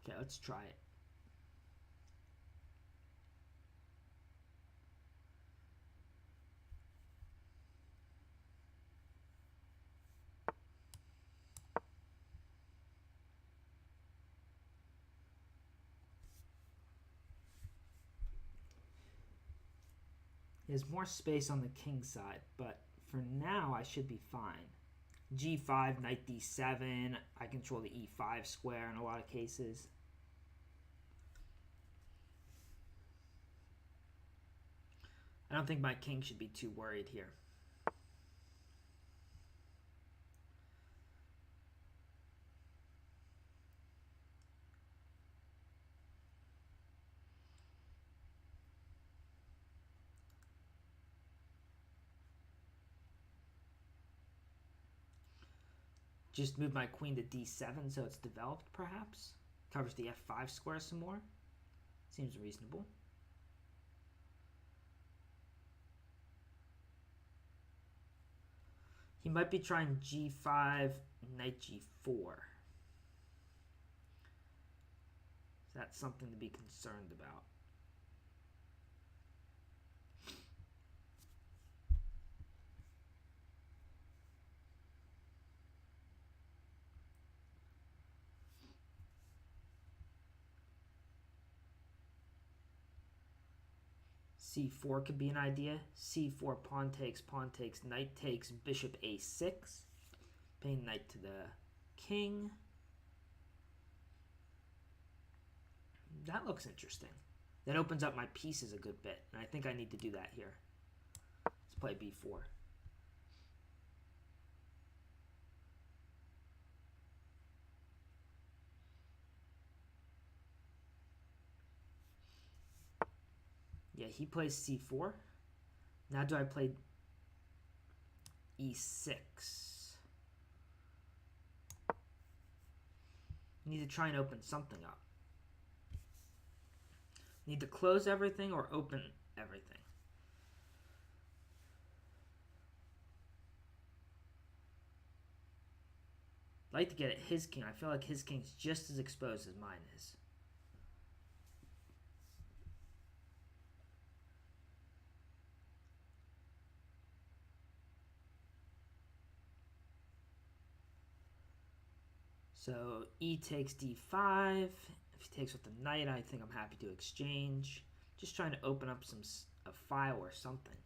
Okay, let's try it. He has more space on the king side, but for now I should be fine. g5, knight d7. I control the e5 square in a lot of cases. I don't think my king should be too worried here. Just move my queen to d7 so it's developed, perhaps. Covers the f5 square some more. Seems reasonable. He might be trying g5, knight g4. That's something to be concerned about. c4 could be an idea. c4, pawn takes, knight takes, bishop a6. Paying knight to the king. That looks interesting. That opens up my pieces a good bit, and I think I need to do that here. Let's play b4. Yeah, he plays c4. Now do I play e6? Need to try and open something up. Need to close everything or open everything. I'd like to get at his king. I feel like his king's just as exposed as mine is. So e takes d5. If he takes with the knight, I think I'm happy to exchange. Just trying to open up a file or something.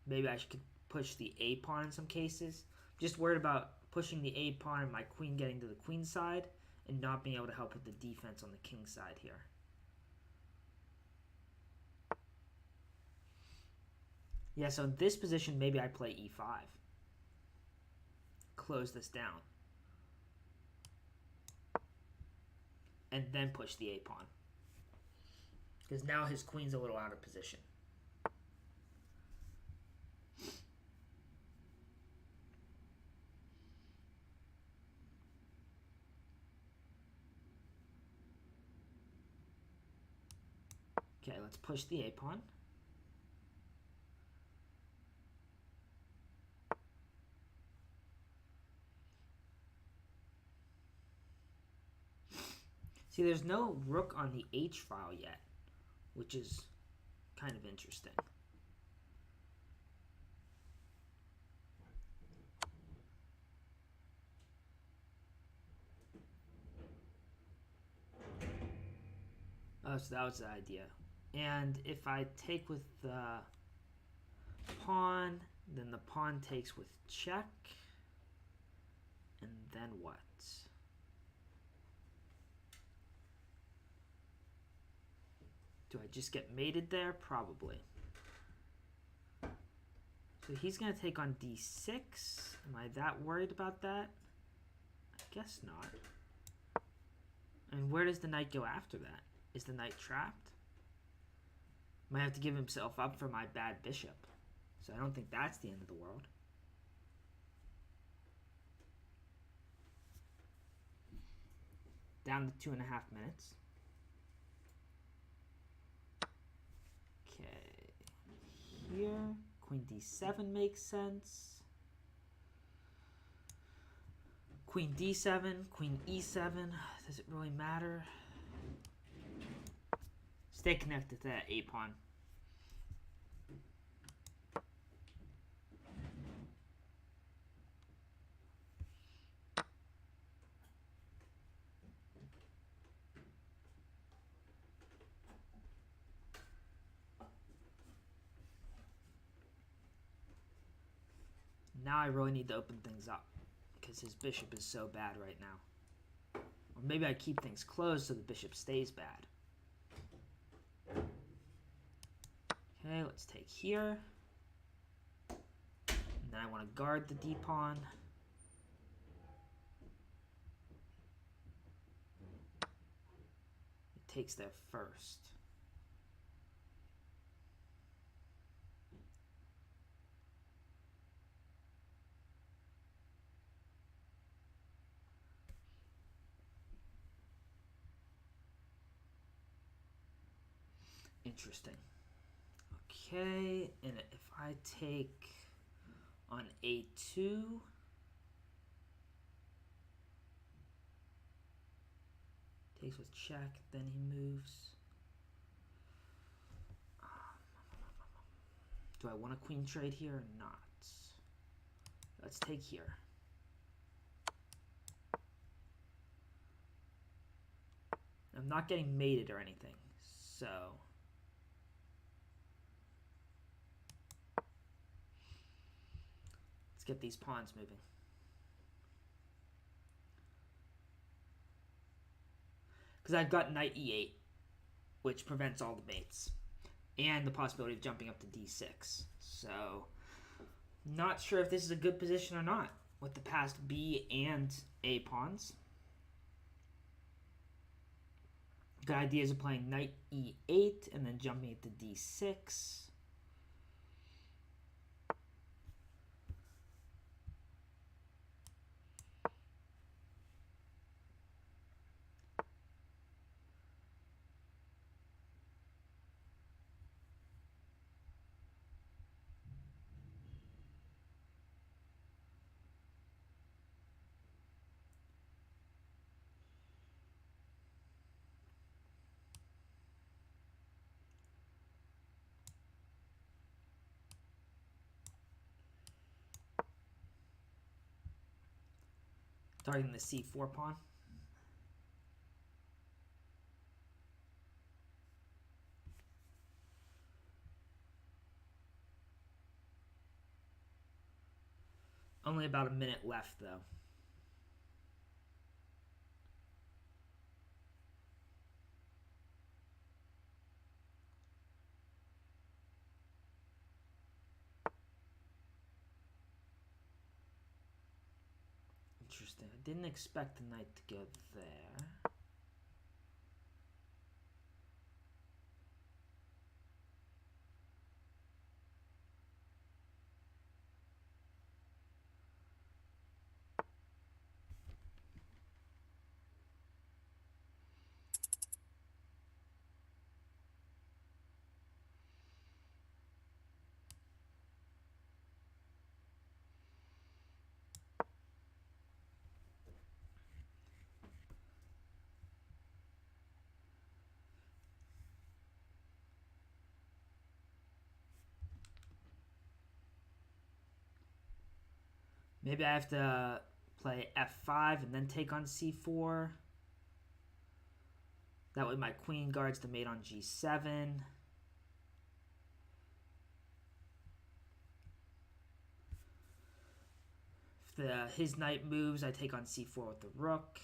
Maybe I should push the a pawn in some cases. Just worried about pushing the a pawn and my queen getting to the queen side and not being able to help with the defense on the king side here. Yeah, so in this position, maybe I play e5. Close this down. And then push the a pawn. Because now his queen's a little out of position. Okay, let's push the a pawn. See, there's no rook on the h file yet, which is kind of interesting. Oh, so that was the idea. And if I take with the pawn, then the pawn takes with check. And then what? Do I just get mated there? Probably. So he's going to take on d6. Am I that worried about that? I guess not. And where does the knight go after that? Is the knight trapped? Might have to give himself up for my bad bishop. So I don't think that's the end of the world. Down to 2.5 minutes. Okay. Here, queen d7 makes sense. Queen d7, queen e7. Does it really matter? Stay connected to that a pawn. Now I really need to open things up because his bishop is so bad right now. Or maybe I keep things closed so the bishop stays bad. Okay, let's take here. And then I want to guard the d-pawn. It takes there first. Interesting. Okay, and if I take on a2, takes with check, then he moves. Do I want a queen trade here or not? Let's take here. I'm not getting mated or anything, so let's get these pawns moving. Because I've got knight e8, which prevents all the mates, and the possibility of jumping up to d6. So, not sure if this is a good position or not with the passed b and a pawns. Good ideas of playing knight e8 and then jumping it to d6. Targeting the c4 pawn. Only about a minute left, though. Interesting. I didn't expect the knight to go there. Maybe I have to play f5 and then take on c4. That way my queen guards the mate on g7. If his knight moves, I take on c4 with the rook.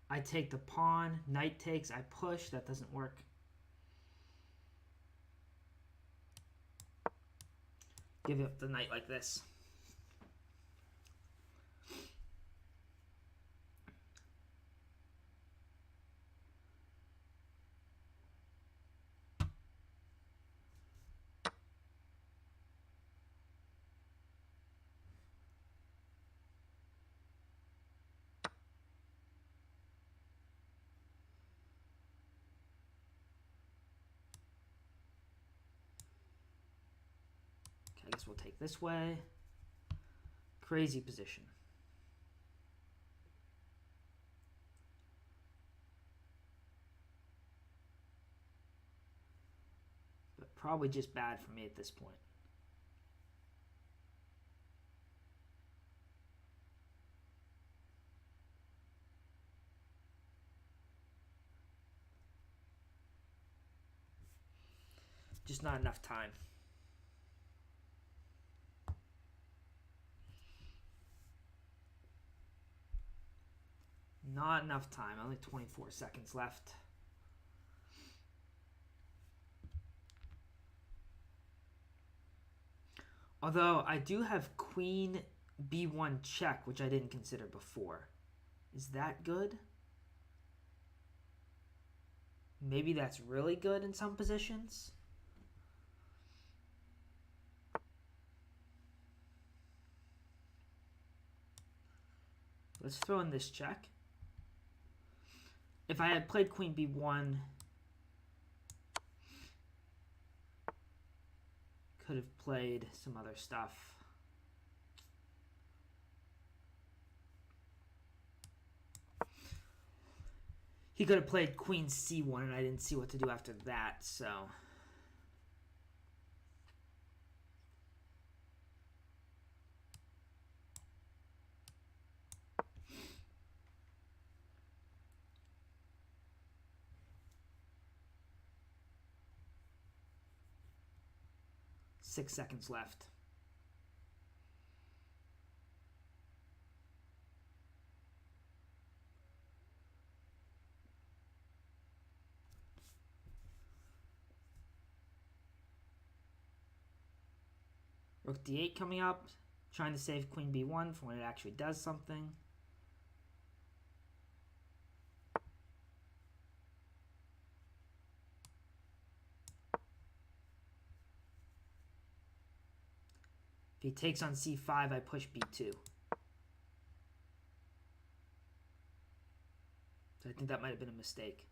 I take the pawn, knight takes, I push, that doesn't work. Give up the knight like this. I guess we'll take this way. Crazy position. But probably just bad for me at this point. Just not enough time. Not enough time. Only 24 seconds left. Although I do have queen b1 check, which I didn't consider before. Is that good? Maybe that's really good in some positions. Let's throw in this check. If I had played queen b1, could have played some other stuff. He could have played queen c1, and I didn't see what to do after that, so... Six seconds left. Rook d8 coming up. Trying to save queen b1 for when it actually does something. If he takes on c5, I push b2. So I think that might have been a mistake.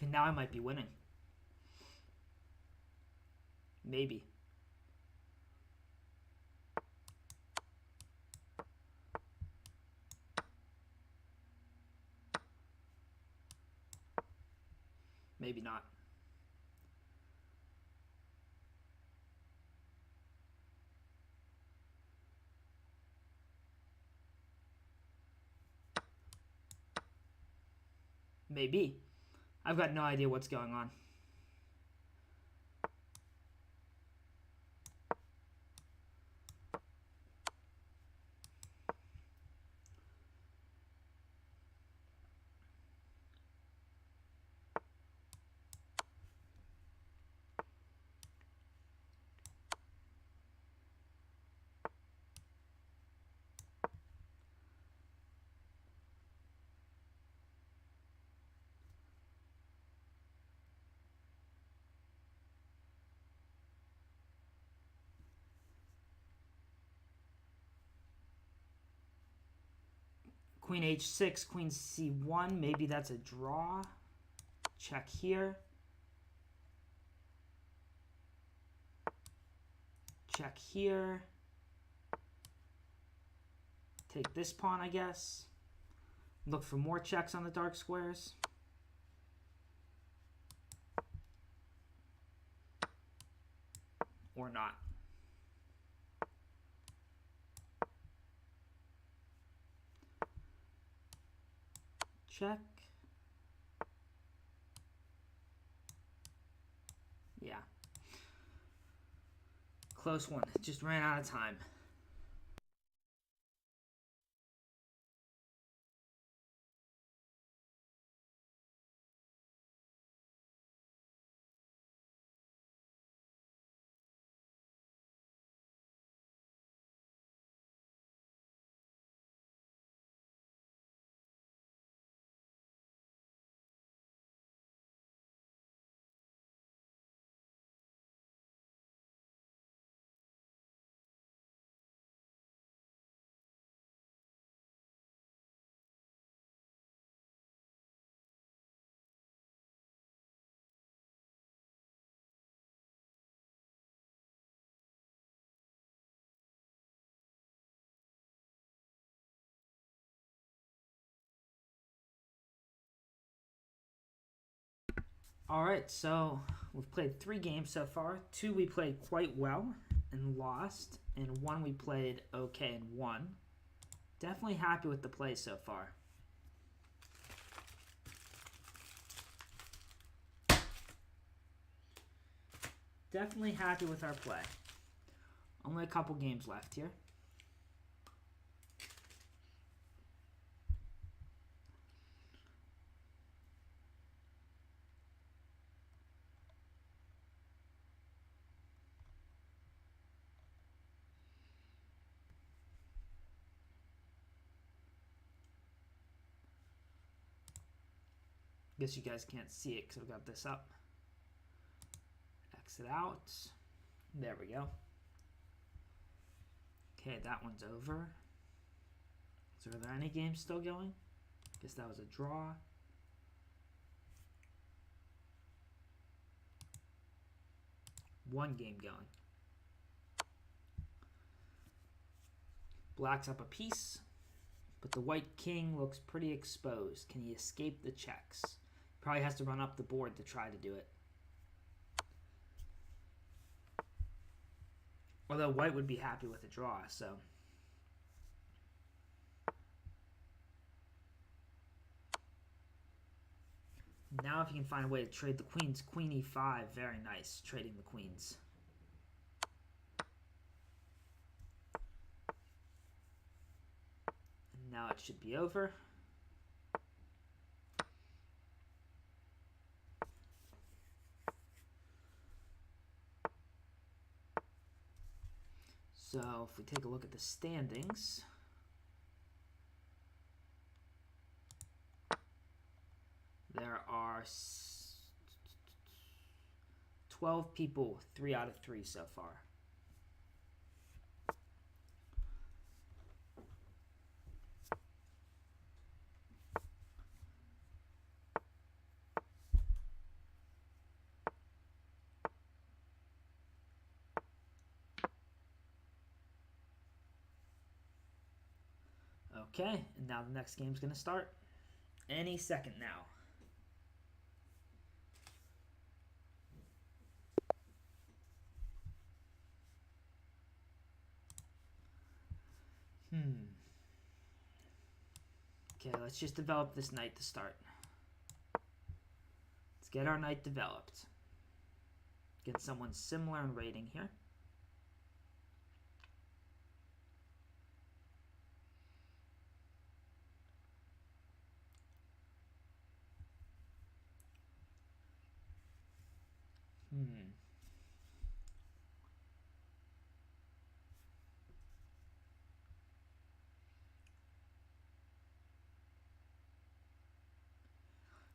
And now I might be winning. Maybe. Maybe not. Maybe. I've got no idea what's going on. Queen h6, queen c1. Maybe that's a draw. Check here. Check here. Take this pawn, I guess. Look for more checks on the dark squares. Or not. Check. Yeah. Close one. Just ran out of time. All right, so we've played 3 games so far. 2 we played quite well and lost, and 1 we played okay and won. Definitely happy with the play so far. Definitely happy with our play. Only a couple games left here. Guess you guys can't see it because I've got this up. Exit out. There we go. Okay, that one's over. So are there any games still going? Guess that was a draw. One game going. Black's up a piece, but the white king looks pretty exposed. Can he escape the checks? Probably has to run up the board to try to do it. Although white would be happy with a draw, so. Now if you can find a way to trade the queens, queen e5, very nice, trading the queens. And Now it should be over. So if we take a look at the standings, there are 12 people, 3 out of 3 so far. Okay, and now the next game's going to start any second now. Okay, let's just develop this knight to start. Let's get our knight developed. Get someone similar in rating here.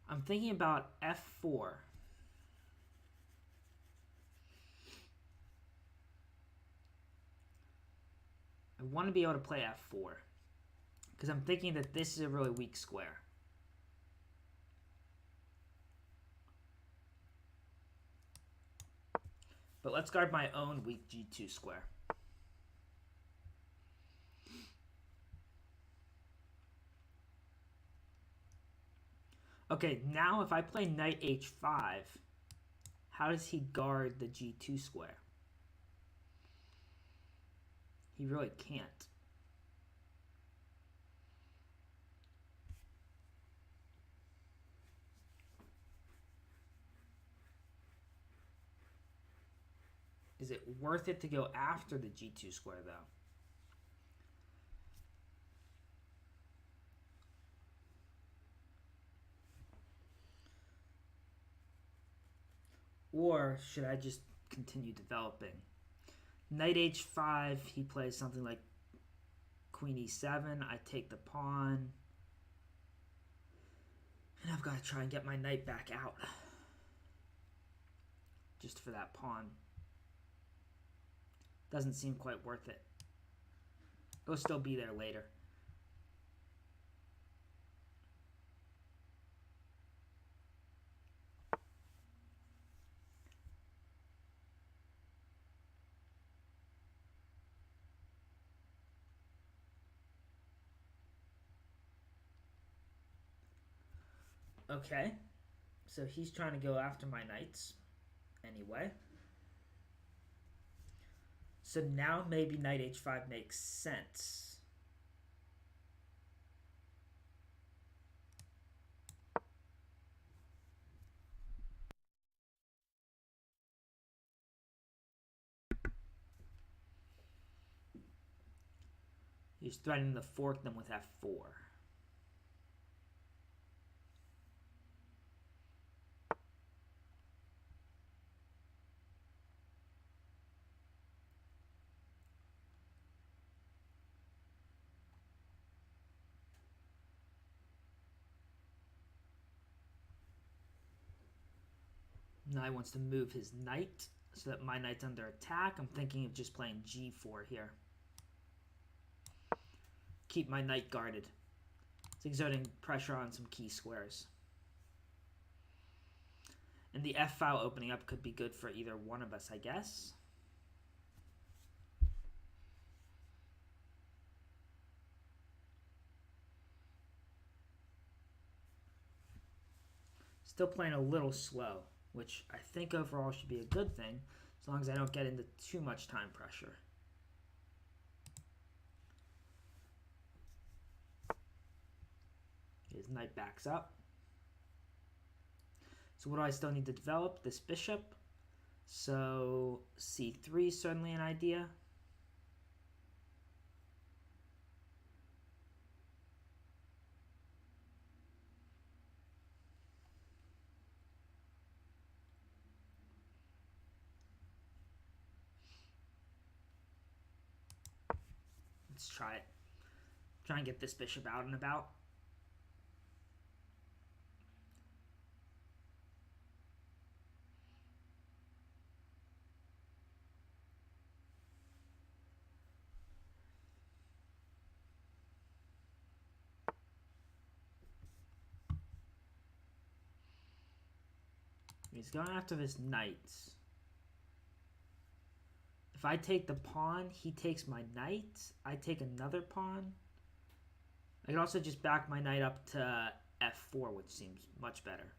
I'm thinking about f4. I want to be able to play f4 because I'm thinking that this is a really weak square. But let's guard my own weak g2 square. Okay, now if I play knight h5, how does he guard the g2 square? He really can't. Is it worth it to go after the g2 square, though? Or should I just continue developing? Knight h5, he plays something like queen e7. I take the pawn. And I've got to try and get my knight back out. Just for that pawn. Doesn't seem quite worth it. It'll still be there later. Okay, so he's trying to go after my knights anyway. So now maybe knight h5 makes sense. He's threatening to fork them with f4. Now he wants to move his knight so that my knight's under attack. I'm thinking of just playing g4 here. Keep my knight guarded. It's exerting pressure on some key squares. And the f file opening up could be good for either one of us, I guess. Still playing a little slow, which I think overall should be a good thing, as long as I don't get into too much time pressure. His knight backs up. So what do I still need to develop? This bishop. So c3 is certainly an idea. Let's try it. Try and get this bishop out and about. He's going after this knight. If I take the pawn, he takes my knight. I take another pawn. I can also just back my knight up to f4, which seems much better.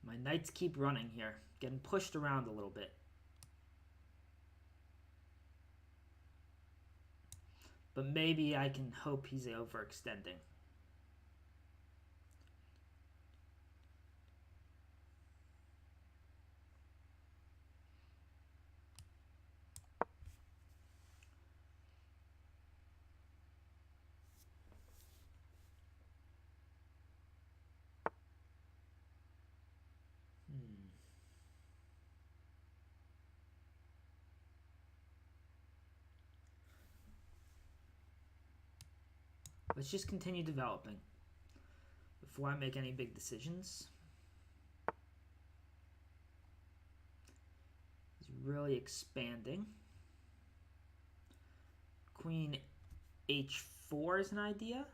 My knights keep running here, getting pushed around a little bit. But maybe I can hope he's overextending. Let's just continue developing before I make any big decisions. He's really expanding. Queen h4 is an idea.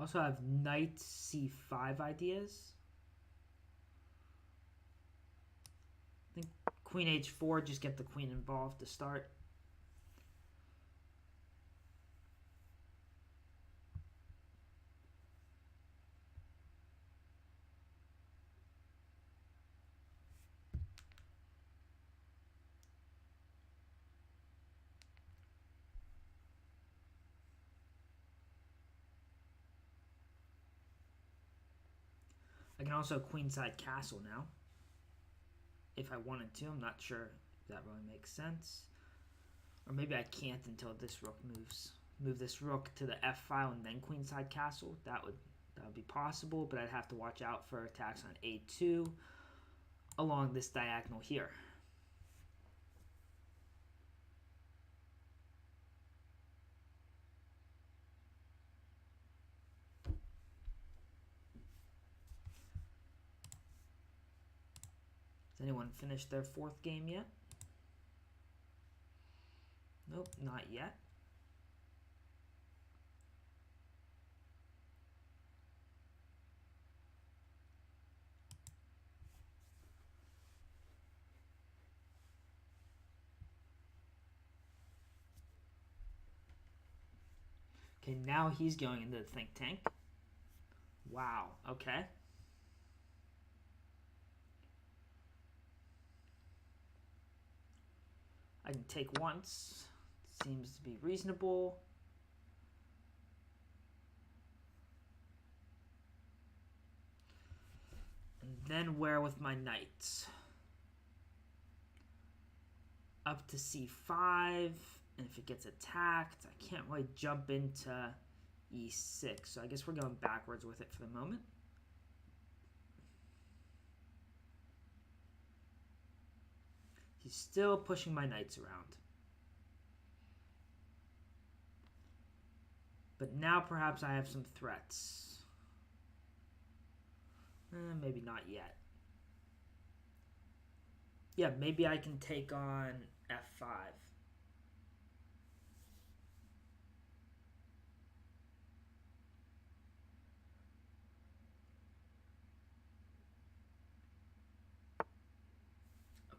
Also have knight c5 ideas. I think queen h4, just get the queen involved to start. I can also queenside castle now, if I wanted to. I'm not sure if that really makes sense. Or maybe I can't until this rook moves. Move this rook to the f file and then queenside castle. That would be possible, but I'd have to watch out for attacks on a2 along this diagonal here. Has anyone finished their fourth game yet? Nope, not yet. Okay, now he's going into the think tank. Wow, okay. I can take once. Seems to be reasonable. And then where with my knights? Up to c5, and if it gets attacked, I can't really jump into e6, so I guess we're going backwards with it for the moment. He's still pushing my knights around. But now perhaps I have some threats. Maybe not yet. Yeah, maybe I can take on f5.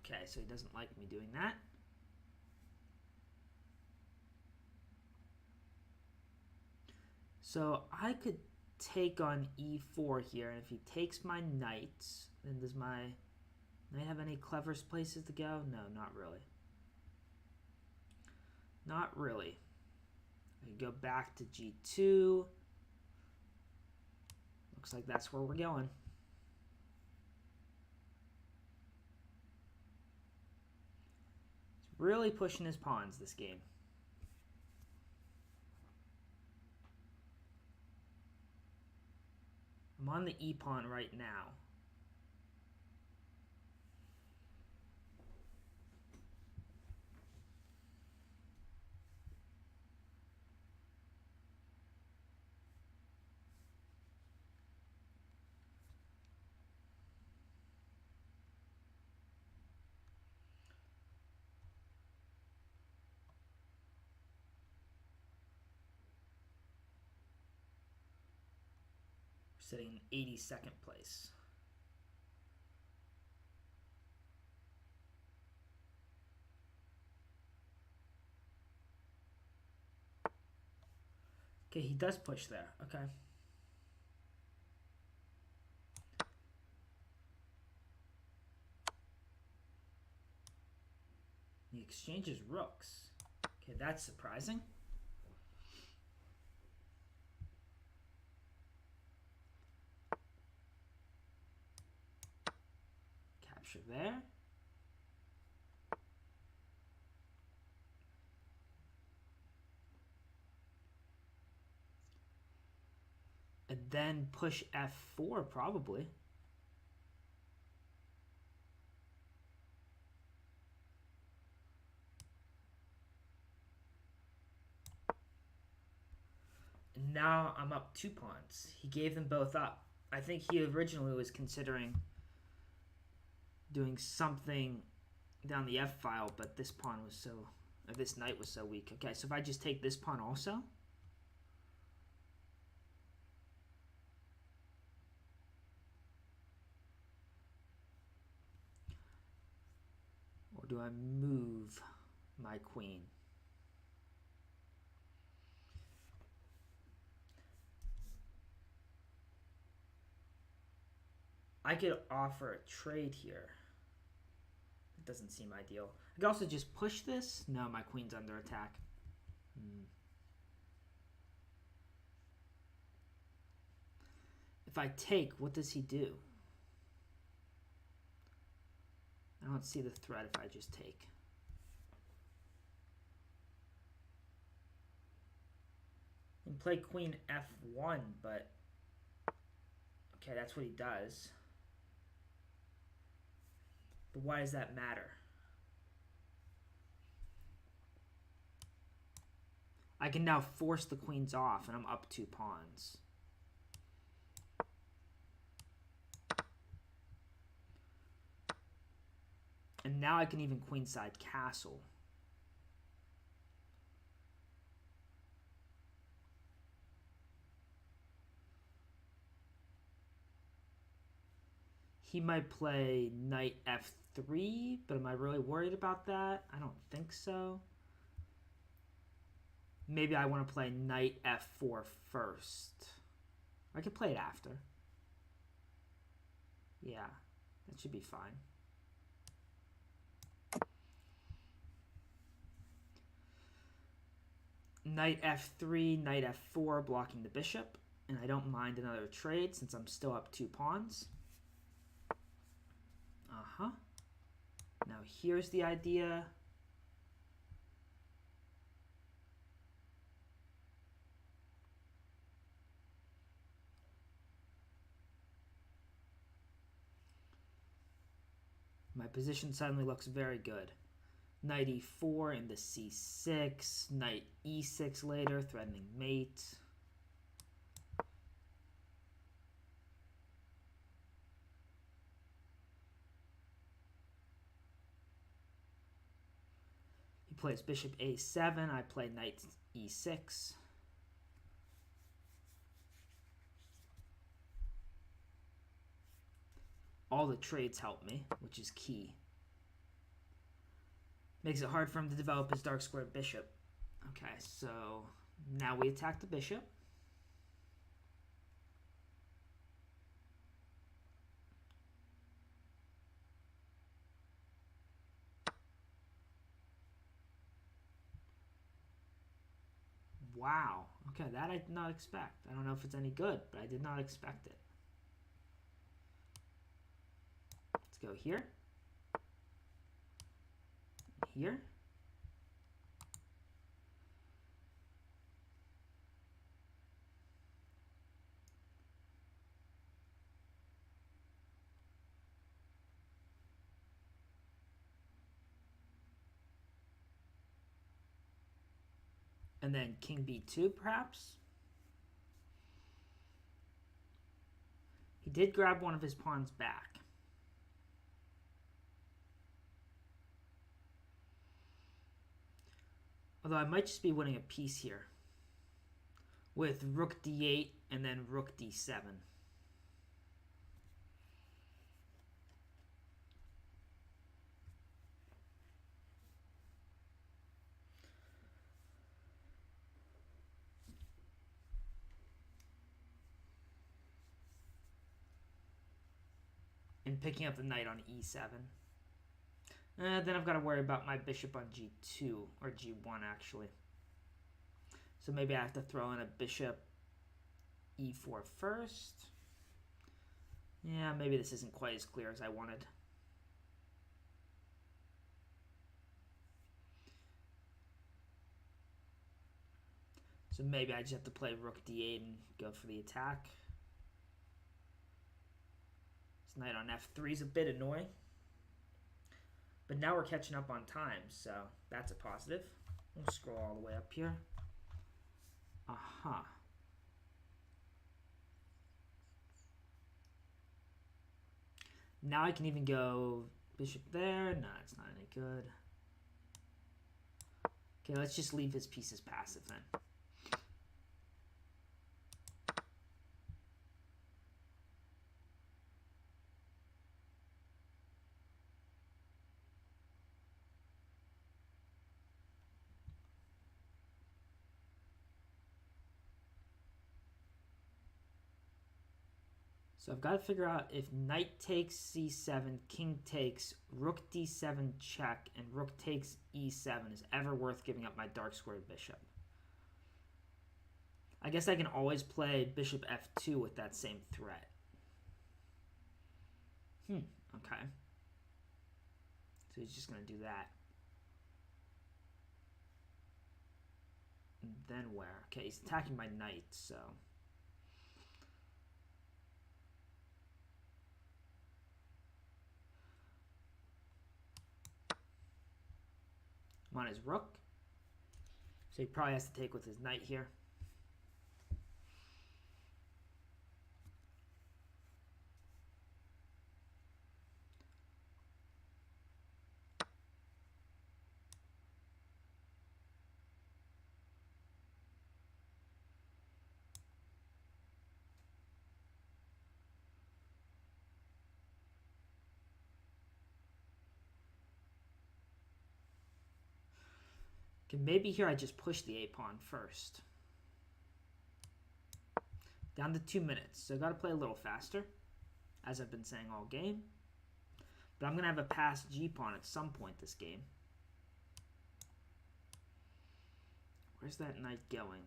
Okay, so he doesn't like me doing that. So I could take on e4 here, and if he takes my knight, then does my knight have any clever places to go? No, not really. Not really. I can go back to g2. Looks like that's where we're going. Really pushing his pawns this game. I'm on the e-pawn right now. Sitting in 82nd place. Okay, he does push there. Okay. He exchanges rooks. Okay, that's surprising. Capture there. And then push f4 probably. And now I'm up 2 pawns. He gave them both up. I think he originally was considering doing something down the f file, but this pawn was so, or this knight was so weak. Okay, so if I just take this pawn also, or do I move my queen? I could offer a trade here. It doesn't seem ideal. I could also just push this. No, my queen's under attack. If I take, what does he do? I don't see the threat if I just take. You can play queen f1, but okay, that's what he does. But why does that matter? I can now force the queens off, and I'm up 2 pawns. And now I can even queenside castle. He might play knight f3, but am I really worried about that? I don't think so. Maybe I want to play knight f4 first. I could play it after. Yeah, that should be fine. Knight f3, knight f4, blocking the bishop. And I don't mind another trade since I'm still up 2 pawns. Now here's the idea. My position suddenly looks very good. Knight e4 into c6, knight e6 later, threatening mate. He plays bishop a7, I play knight e6. All the trades help me, which is key. Makes it hard for him to develop his dark squared bishop. Okay, so now we attack the bishop. Wow. Okay, that I did not expect. I don't know if it's any good, but I did not expect it. Let's go here. Here. And then king b2, perhaps? He did grab one of his pawns back. Although I might just be winning a piece here. With rook d8 and then rook d7. And picking up the knight on e7. Then I've got to worry about my bishop on g2, or g1 actually. So maybe I have to throw in a bishop e4 first. Yeah, maybe this isn't quite as clear as I wanted. So maybe I just have to play rook d8 and go for the attack. This knight on f3 is a bit annoying. But now we're catching up on time, so that's a positive. We'll scroll all the way up here. Aha. Now I can even go bishop there. No, it's not any good. Okay, let's just leave his pieces passive then. So I've got to figure out if knight takes c7, king takes, rook d7 check, and rook takes e7 is ever worth giving up my dark squared bishop. I guess I can always play bishop f2 with that same threat. Okay. So he's just going to do that. And then where? Okay, he's attacking my knight, so... I'm on his rook. So he probably has to take with his knight here. Maybe here I just push the a-pawn first. Down to 2 minutes, so I've got to play a little faster, as I've been saying all game. But I'm going to have a passed g-pawn at some point this game. Where's that knight going?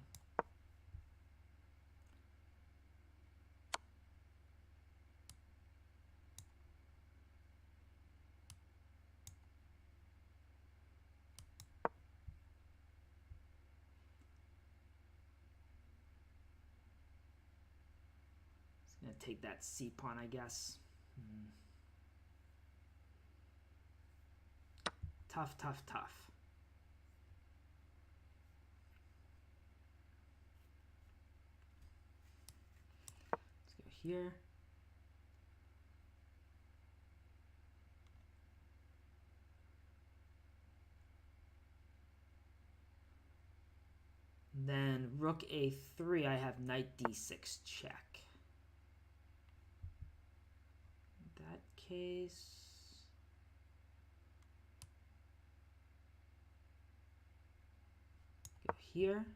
Gonna take that c-pawn, I guess. Tough, tough, tough. Let's go here. Then rook a3, I have knight d6 check. That case, go here.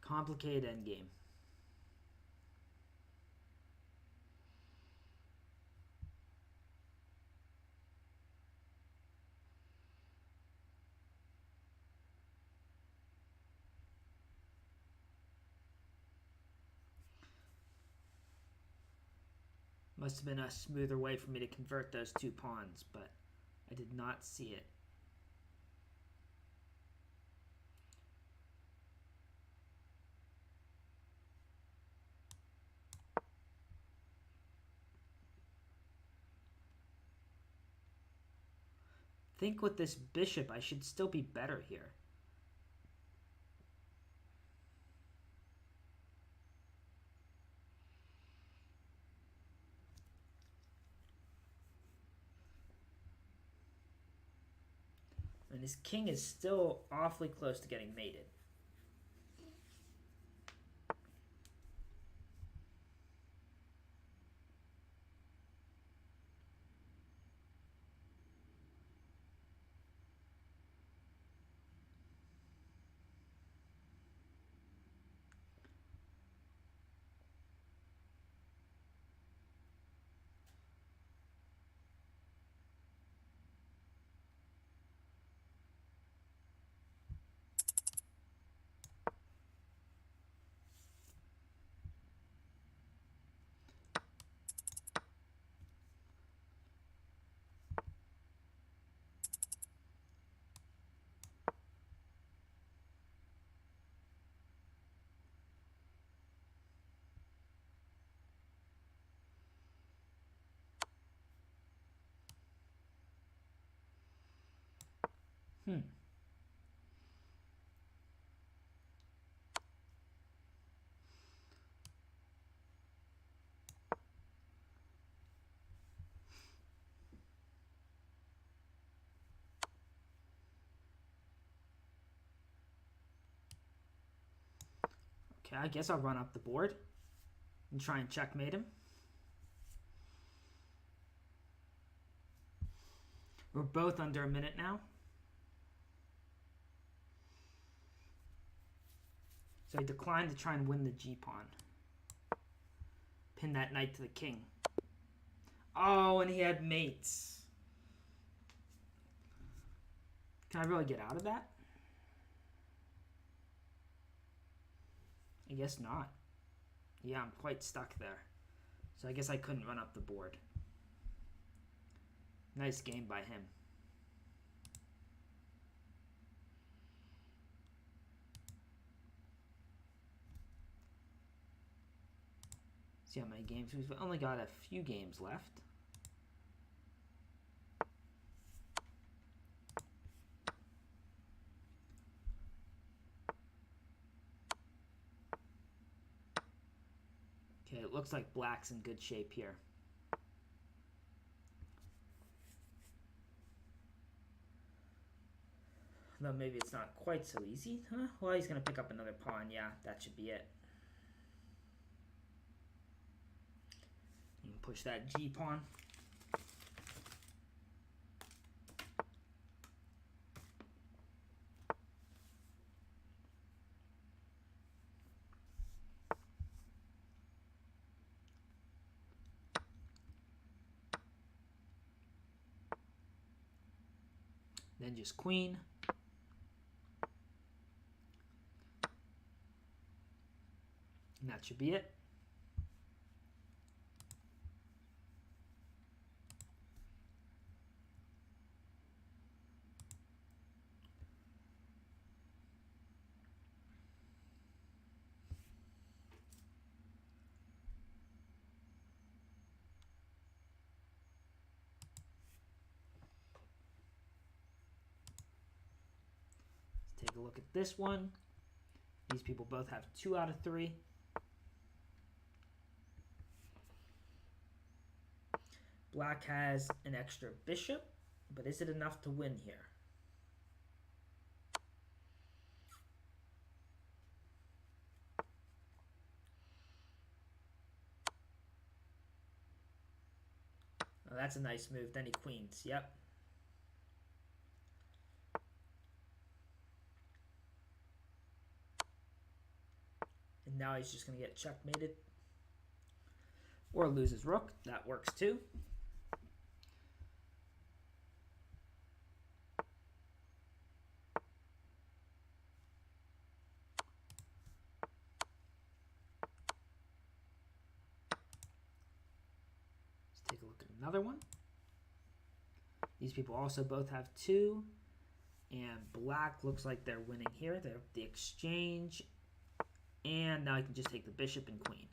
Complicated endgame. Must have been a smoother way for me to convert those 2 pawns, but I did not see it. think with this bishop, I should still be better here. And his king is still awfully close to getting mated. Okay, I guess I'll run up the board and try and checkmate him. We're both under a minute now. So I declined to try and win the g-pawn. Pin that knight to the king. Oh, and he had mates. Can I really get out of that? I guess not. Yeah, I'm quite stuck there. So I guess I couldn't run up the board. Nice game by him. See how many games we've only got a few games left. Okay, it looks like black's in good shape here. Though maybe it's not quite so easy, huh? Well, he's going to pick up another pawn. Yeah, that should be it. You can push that g-pawn. Then just queen. And that should be it. Let's take a look at this one. These people both have 2 out of 3. Black has an extra bishop, but is it enough to win here? Oh, that's a nice move. Then he queens. Yep. And now he's just going to get checkmated. Or lose his rook. That works too. Take a look at another one. These people also both have 2. And black looks like they're winning here. They have the exchange. And now he can just take the bishop and queen.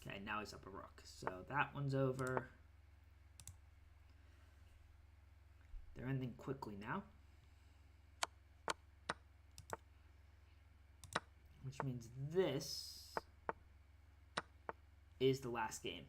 Okay, now he's up a rook. So that one's over. They're ending quickly now, which means this is the last game.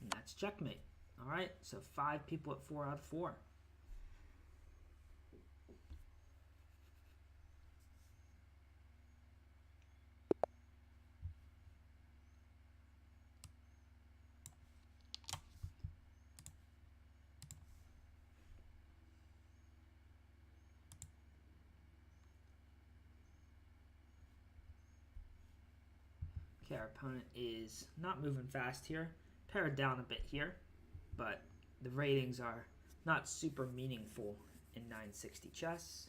And that's checkmate. All right, so 5 people at 4 out of 4. Okay, our opponent is not moving fast here. Pared down a bit here, but the ratings are not super meaningful in 960 chess.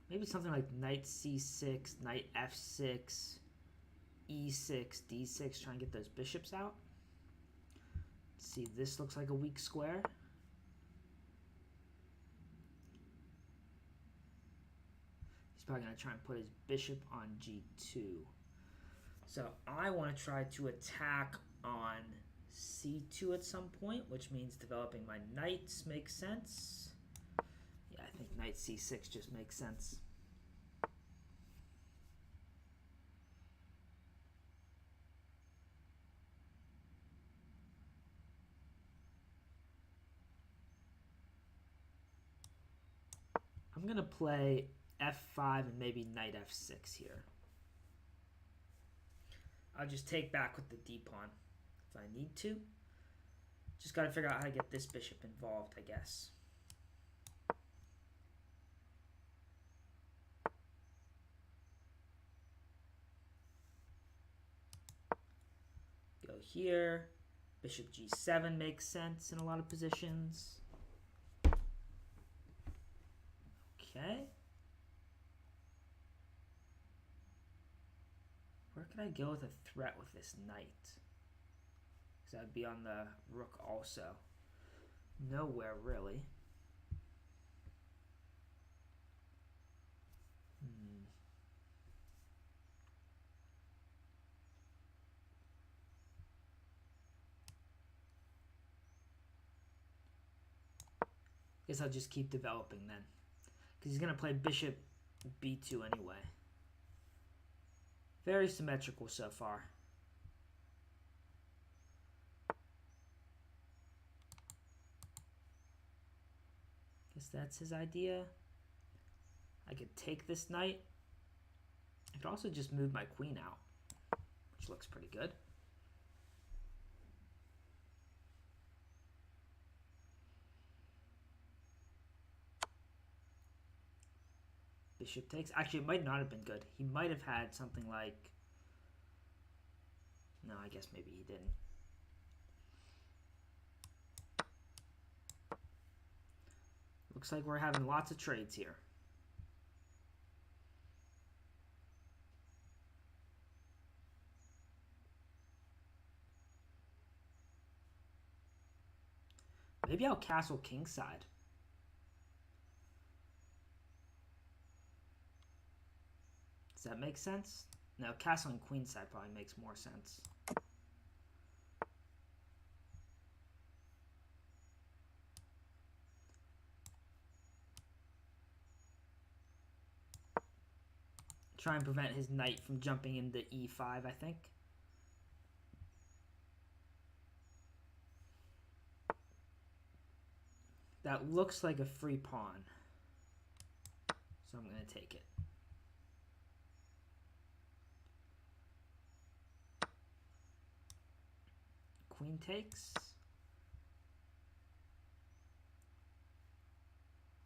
Maybe something like knight c6, knight f6, e6, d6, try and get those bishops out. Let's see, this looks like a weak square. He's probably going to try and put his bishop on g2. So I want to try to attack on c2 at some point, which means developing my knights makes sense. Yeah, I think knight c6 just makes sense. I'm going to play f5 and maybe knight f6 here. I'll just take back with the d-pawn if I need to. Just got to figure out how to get this bishop involved, I guess. Go here. Bishop g7 makes sense in a lot of positions. Okay. Where could I go with a threat with this knight? Because I'd be on the rook also. Nowhere, really. Guess I'll just keep developing then. Because he's going to play bishop b2 anyway. Very symmetrical so far. Guess that's his idea. I could take this knight. I could also just move my queen out, which looks pretty good. Bishop takes. Actually, it might not have been good. He might have had something like... No, I guess maybe he didn't. Looks like we're having lots of trades here. Maybe I'll castle kingside. Does that make sense? No, castling queenside probably makes more sense. Try and prevent his knight from jumping into e5, I think. That looks like a free pawn. So I'm going to take it. Queen takes.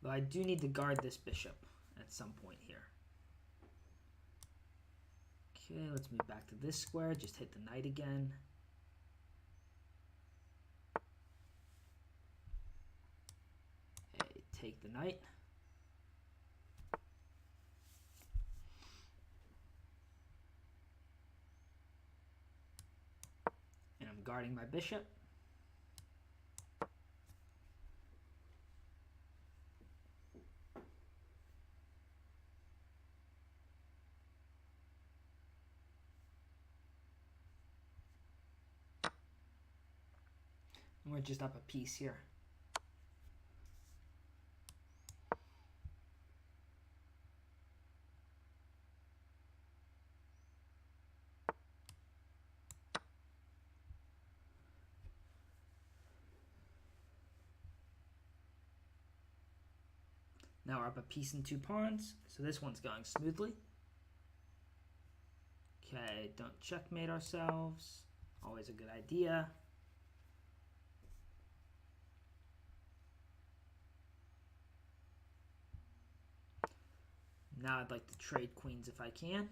But I do need to guard this bishop at some point here. Okay, let's move back to this square. Just hit the knight again. Okay, take the knight. guarding my bishop. And we're just up a piece here. Now we're up a piece and 2 pawns, so this one's going smoothly. Okay, don't checkmate ourselves. Always a good idea. Now I'd like to trade queens if I can.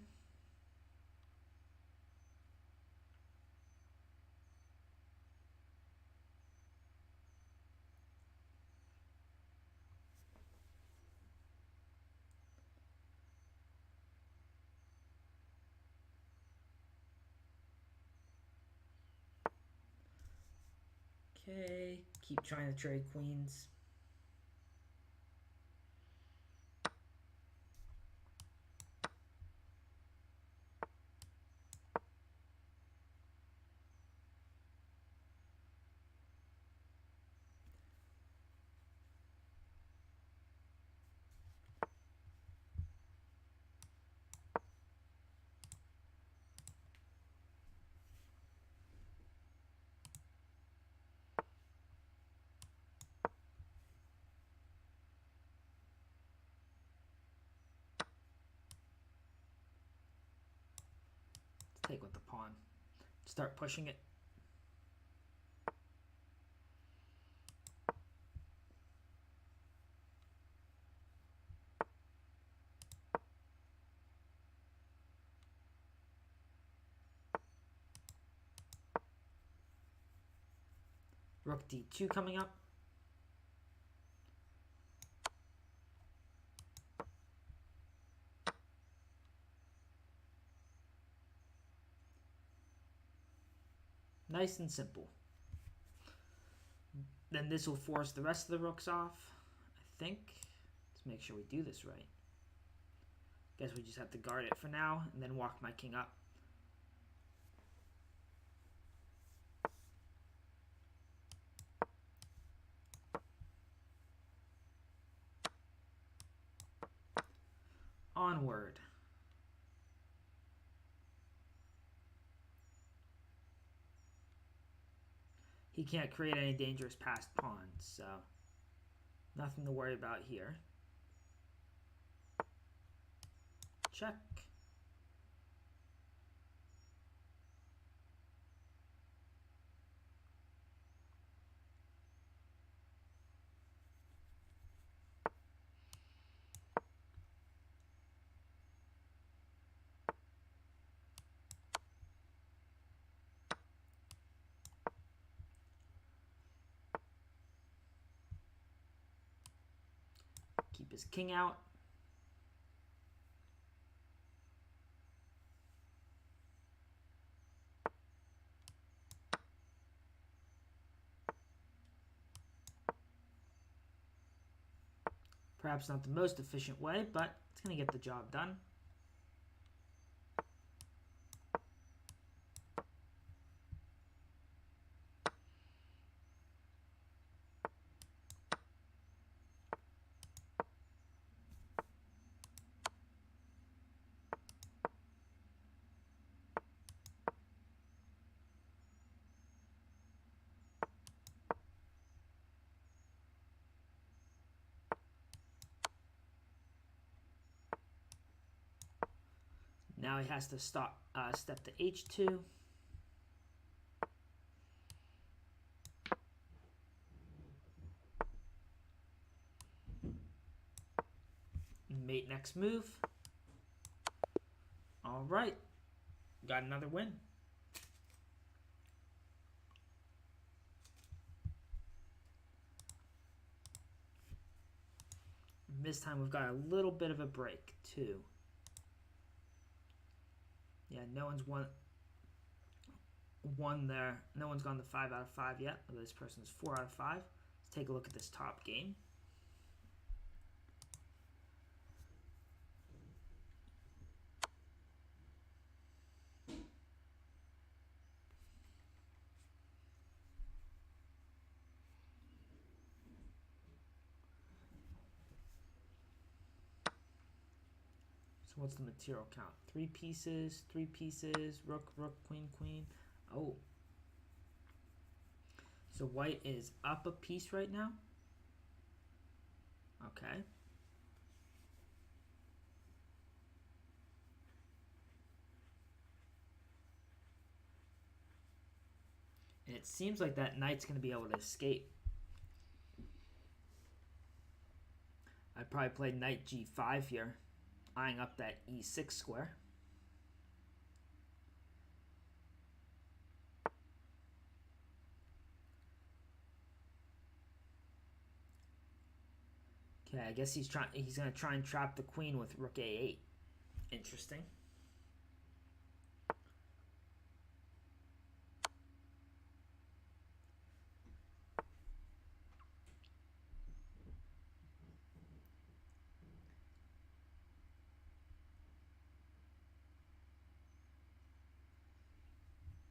Okay, keep trying to trade queens. Take with the pawn. Start pushing it. Rook d2 coming up. Nice and simple. Then this will force the rest of the rooks off, I think. Let's make sure we do this right. Guess we just have to guard it for now and then walk my king up. Onward. He can't create any dangerous passed pawns, so nothing to worry about here. Check. Keep his king out. Perhaps not the most efficient way, but it's going to get the job done. Now he has to step to h2. Mate next move. All right, got another win. This time we've got a little bit of a break too. Yeah, no one's won. 1 there. No one's gone to 5 out of 5 yet. This person's 4 out of 5. Let's take a look at this top game. So what's the material count? 3 pieces, 3 pieces, rook, rook, queen, queen. Oh. So white is up a piece right now? Okay. And it seems like that knight's going to be able to escape. I'd probably play knight g5 here, eyeing up that e6 square. Okay, I guess he's going to try and trap the queen with rook a8. Interesting.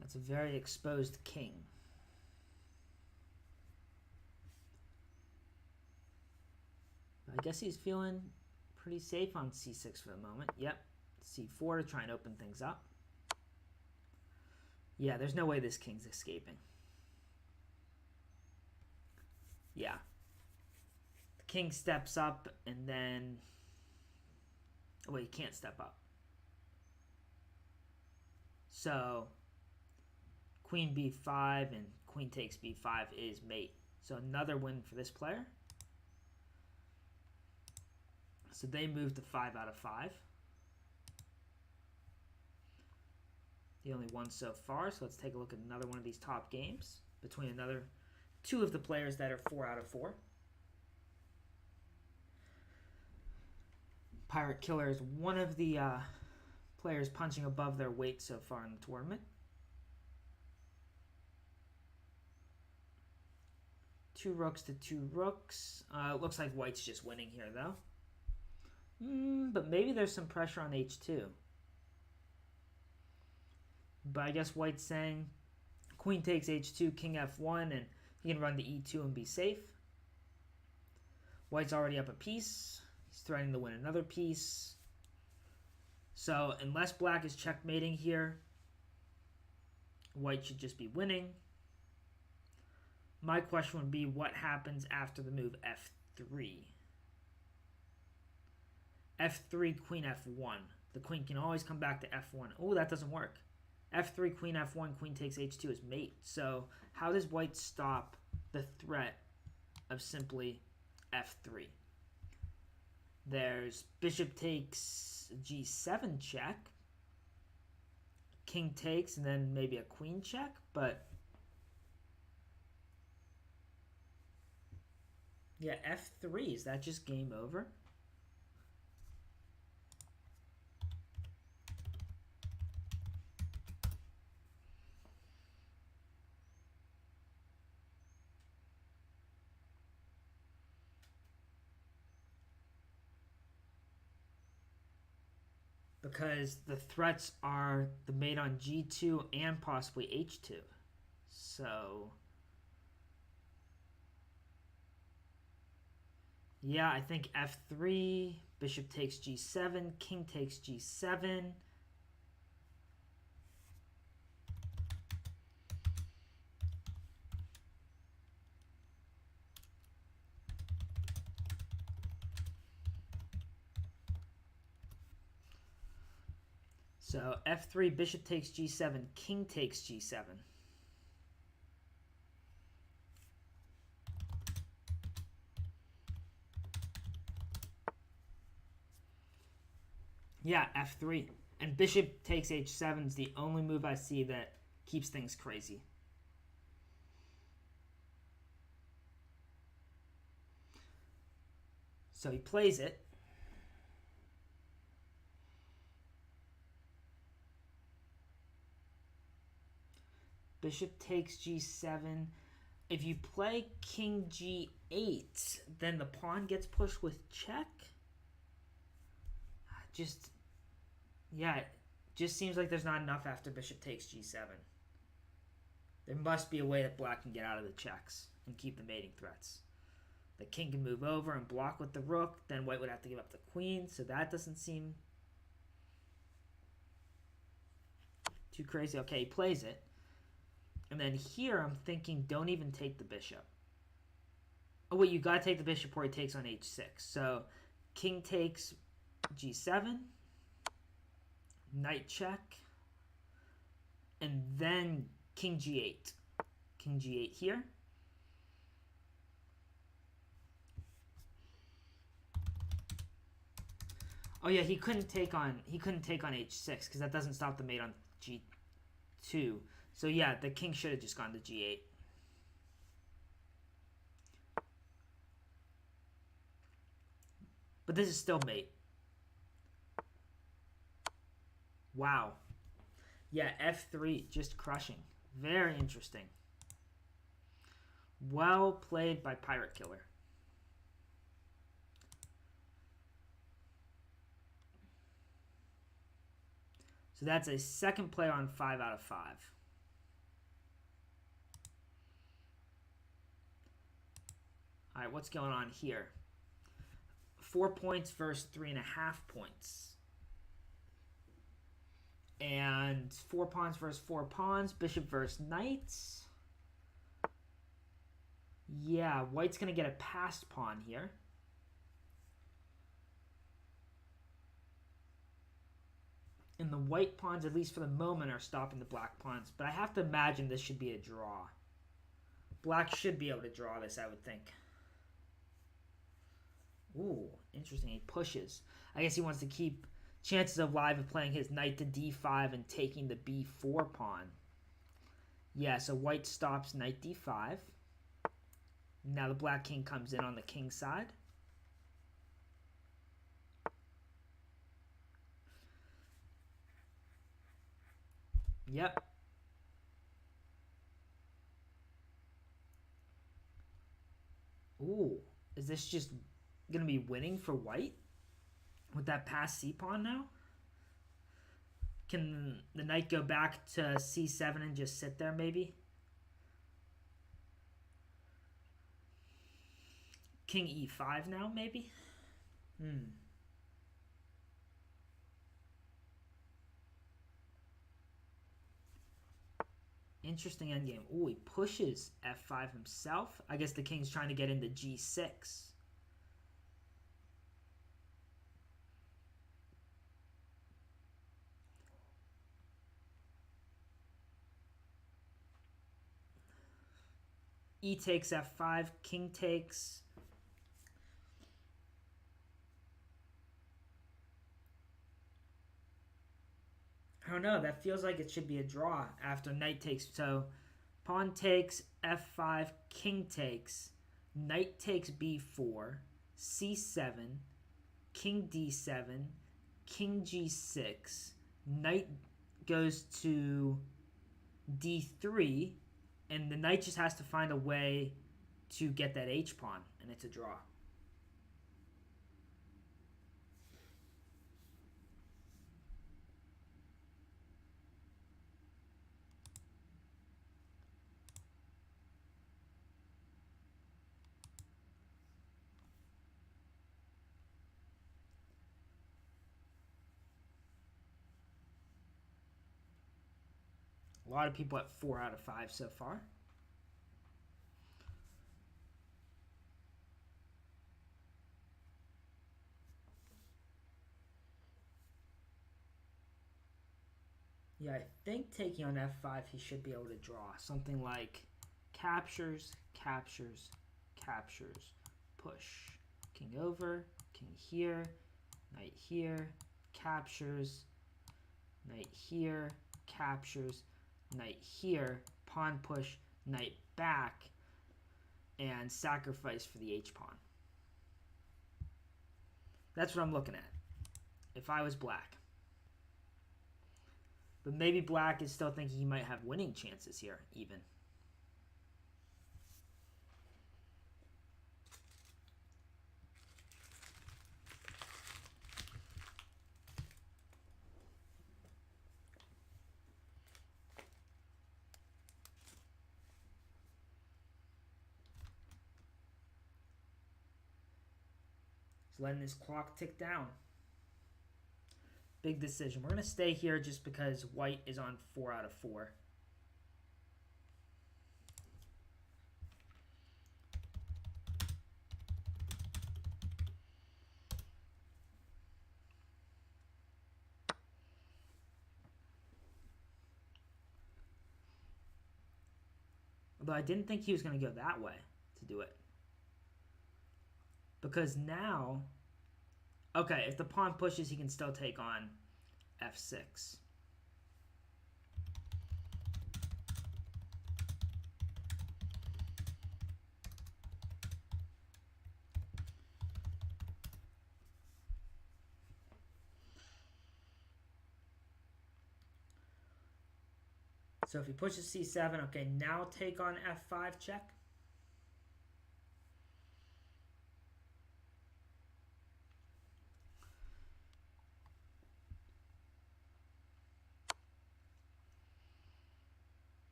That's a very exposed king. I guess he's feeling pretty safe on c6 for the moment. Yep. c4 to try and open things up. Yeah, there's no way this king's escaping. Yeah. The king steps up and then... Oh, wait, he can't step up. So, queen b5 and queen takes b5 is mate. So another win for this player. So they move to 5 out of 5. The only one so far. So let's take a look at another one of these top games between another 2 of the players that are 4 out of 4. Pirate Killer is one of the players punching above their weight so far in the tournament. 2 rooks to 2 rooks. It looks like white's just winning here, though. But maybe there's some pressure on h2. But I guess white's saying queen takes h2, king f1, and he can run to e2 and be safe. White's already up a piece. He's threatening to win another piece. So unless black is checkmating here, white should just be winning. My question would be, what happens after the move f3? f3, queen f1. The queen can always come back to f1. Oh, that doesn't work. f3, queen f1, queen takes h2 is mate. So how does white stop the threat of simply f3? There's bishop takes g7 check. King takes, and then maybe a queen check, but... Yeah, f3, is that just game over? Because the threats are the mate on g2 and possibly h2. So... yeah, I think f3, bishop takes g7, king takes g7. So f3, bishop takes g7, king takes g7. Yeah, f3. And bishop takes h7 is the only move I see that keeps things crazy. So he plays it. Bishop takes g7. If you play king g8, then the pawn gets pushed with check. It just seems like there's not enough after bishop takes g7. There must be a way that black can get out of the checks and keep the mating threats. The king can move over and block with the rook. Then white would have to give up the queen, so that doesn't seem too crazy. Okay, he plays it. And then here I'm thinking don't even take the bishop. Oh wait, you gotta take the bishop before he takes on h6. So king takes g7, knight check, and then king g8. King g8 here. Oh yeah, he couldn't take on h6 because that doesn't stop the mate on g2. So yeah, the king should have just gone to g8. But this is still mate. Wow. Yeah, f3, just crushing. Very interesting. Well played by Pirate Killer. So that's a second play on 5 out of 5. All right, what's going on here? 4 points versus 3.5 points. And 4 pawns versus 4 pawns. Bishop versus knights. Yeah, white's going to get a passed pawn here. And the white pawns, at least for the moment, are stopping the black pawns. But I have to imagine this should be a draw. Black should be able to draw this, I would think. Ooh, interesting. He pushes. I guess he wants to keep chances alive of playing his knight to d5 and taking the b4 pawn. Yeah, so white stops knight d5. Now the black king comes in on the king side. Yep. Ooh, is this just going to be winning for white? With that passed c-pawn now? Can the knight go back to c7 and just sit there maybe? King e5 now maybe? Interesting endgame. Ooh, he pushes f5 himself. I guess the king's trying to get into g6. E takes f5, king takes. I don't know, that feels like it should be a draw after knight takes. So pawn takes, f5, king takes, knight takes b4, c7, king d7, king g6, knight goes to d3, and the knight just has to find a way to get that h-pawn, and it's a draw. A lot of people at 4 out of 5 so far. Yeah, I think taking on f5, he should be able to draw. Something like captures, captures, captures, push. King over, king here, knight here, captures, knight here, captures, knight here, pawn push, knight back, and sacrifice for the h-pawn. That's what I'm looking at if I was black. But maybe black is still thinking he might have winning chances here, even. He's letting his clock tick down. Big decision. We're going to stay here just because white is on 4 out of 4. Although I didn't think he was going to go that way to do it. Because now... Okay, if the pawn pushes, he can still take on f6. So if he pushes c7, okay, now take on f5 check.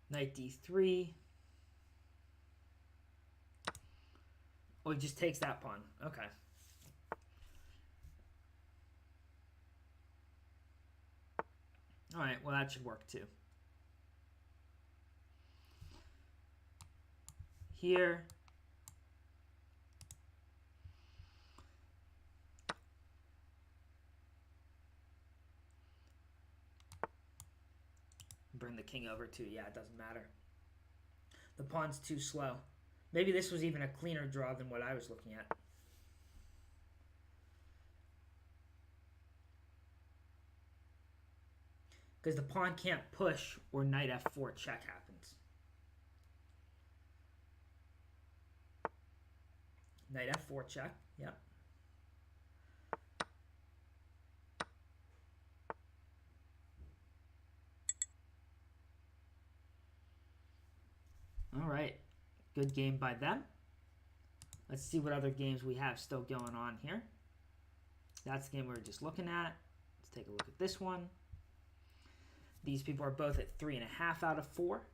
Knight d3. Oh, he just takes that pawn. Okay. All right, well, that should work too. Here. Bring the king over too. Yeah, it doesn't matter. The pawn's too slow. Maybe this was even a cleaner draw than what I was looking at. Because the pawn can't push or knight f4 check happens. Knight f4 check, yep. All right, good game by them. Let's see what other games we have still going on here. That's the game we were just looking at. Let's take a look at this one. These people are both at 3.5 out of 4.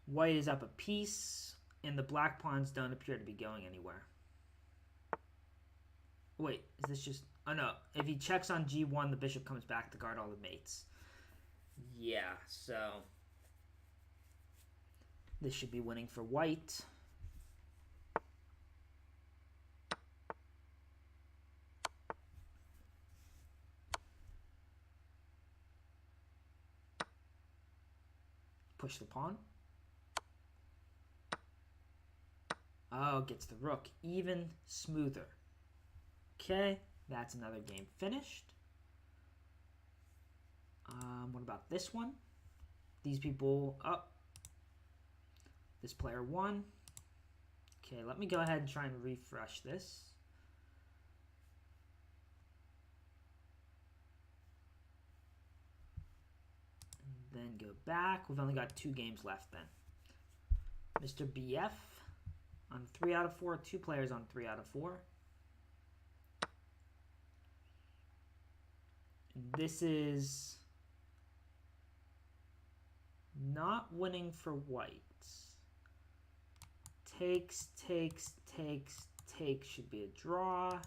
White is up a piece, and the black pawns don't appear to be going anywhere. Wait, is this just... Oh, no. If he checks on g1, the bishop comes back to guard all the mates. Yeah, so... This should be winning for white. Push the pawn. Oh, gets the rook. Even smoother. Okay, that's another game finished. What about this one? These people... Oh. This player won. Okay, let me go ahead and try and refresh this. And then go back. We've only got 2 games left then. Mr. BF on 3 out of 4. 2 players on 3 out of 4. This is not winning for white. Takes, takes, takes, takes should be a draw.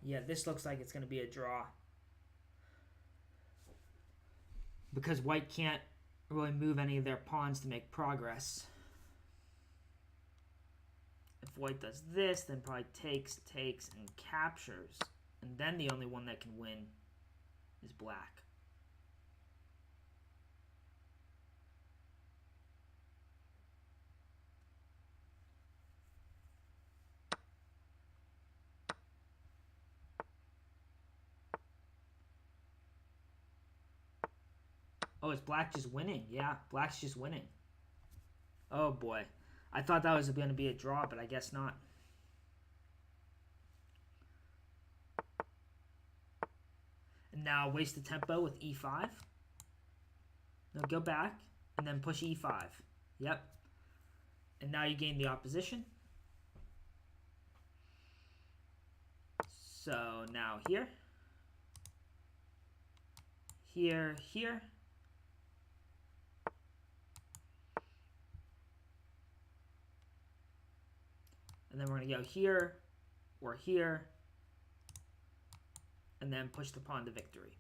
Yeah, this looks like it's going to be a draw. Because white can't really move any of their pawns to make progress. If white does this, then probably takes, takes, and captures. And then the only one that can win is black. Oh, it's black just winning. Yeah, black's just winning. Oh, boy. I thought that was going to be a draw, but I guess not. And now waste the tempo with e5. No, go back, and then push e5. Yep. And now you gain the opposition. So now here. Here, here. And then we're going to go here, or here, and then push the pawn to victory.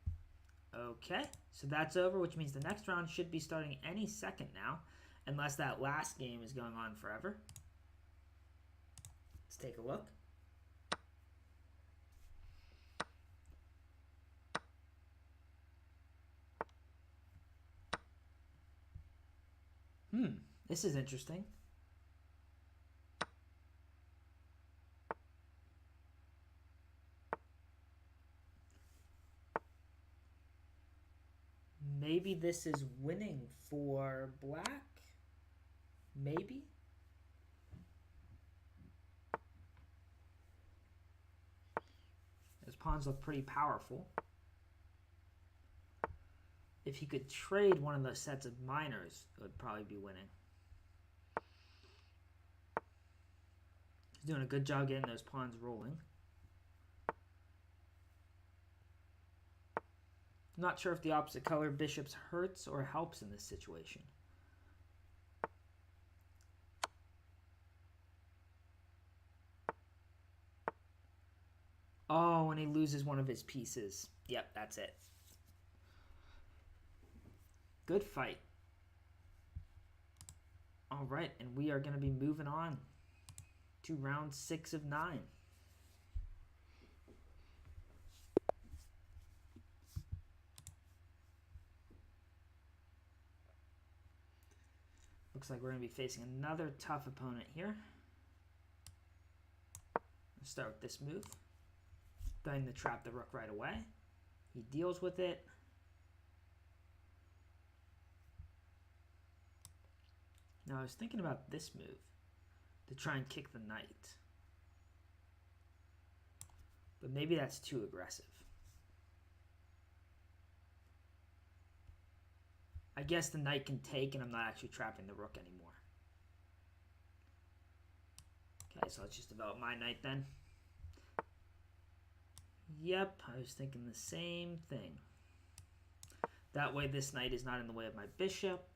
Okay, so that's over, which means the next round should be starting any second now, unless that last game is going on forever. Let's take a look. This is interesting. Maybe this is winning for black? Maybe? Those pawns look pretty powerful. If he could trade one of those sets of minors, it would probably be winning. He's doing a good job getting those pawns rolling. Not sure if the opposite color bishops hurts or helps in this situation. Oh, and he loses one of his pieces. Yep, that's it. Good fight. All right, and we are going to be moving on to round 6 of 9. Looks like we're going to be facing another tough opponent here. Let's start with this move. Going to trap the rook right away. He deals with it. Now I was thinking about this move to try and kick the knight. But maybe that's too aggressive. I guess the knight can take and I'm not actually trapping the rook anymore. Okay, so let's just develop my knight then. Yep, I was thinking the same thing. That way this knight is not in the way of my bishop.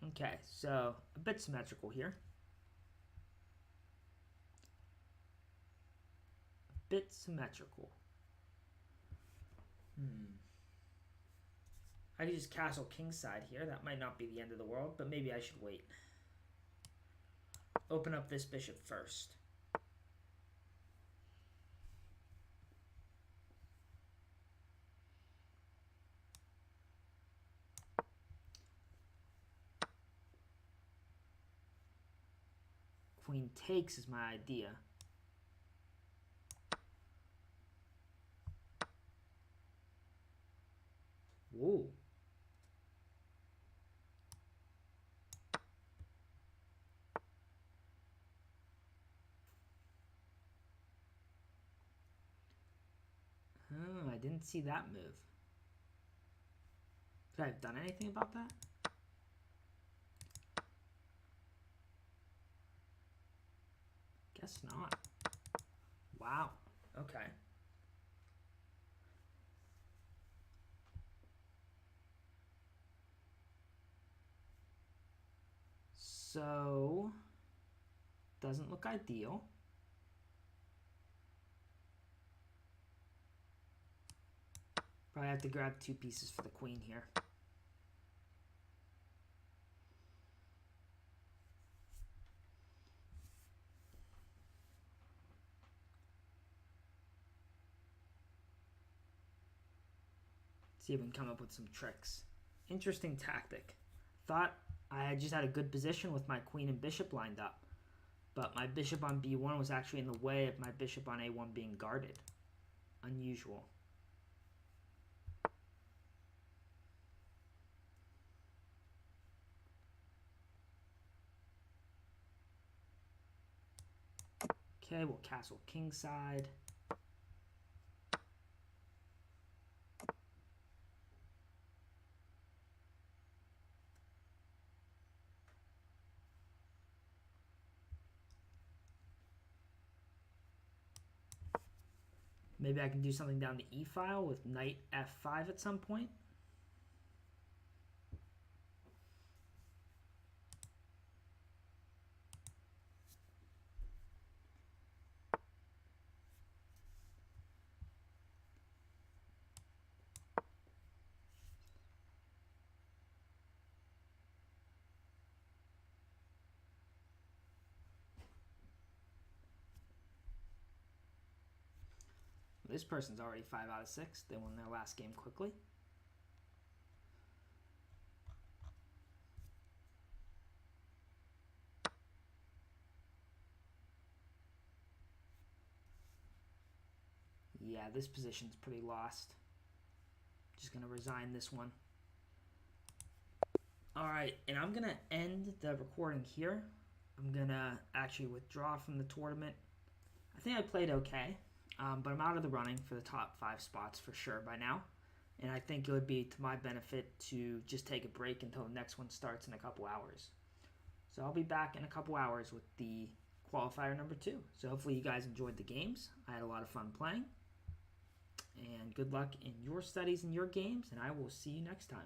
Okay, so a bit symmetrical here. A bit symmetrical. I could just castle kingside here. That might not be the end of the world, but maybe I should wait. Open up this bishop first. Queen takes is my idea. Whoa. Oh, I didn't see that move. Could I have done anything about that? Guess not. Wow. Okay. So, doesn't look ideal. Probably have to grab 2 pieces for the queen here. See if we can come up with some tricks. Interesting tactic. Thought I just had a good position with my queen and bishop lined up. But my bishop on b1 was actually in the way of my bishop on a1 being guarded. Unusual. Okay, we'll castle kingside. Maybe I can do something down the e file with knight f5 at some point. This person's already 5 out of 6. They won their last game quickly. Yeah, this position's pretty lost. Just going to resign this one. Alright, and I'm going to end the recording here. I'm going to actually withdraw from the tournament. I think I played okay, but I'm out of the running for the top 5 spots for sure by now. And I think it would be to my benefit to just take a break until the next one starts in a couple hours. So I'll be back in a couple hours with the qualifier number 2. So hopefully you guys enjoyed the games. I had a lot of fun playing. And good luck in your studies and your games, and I will see you next time.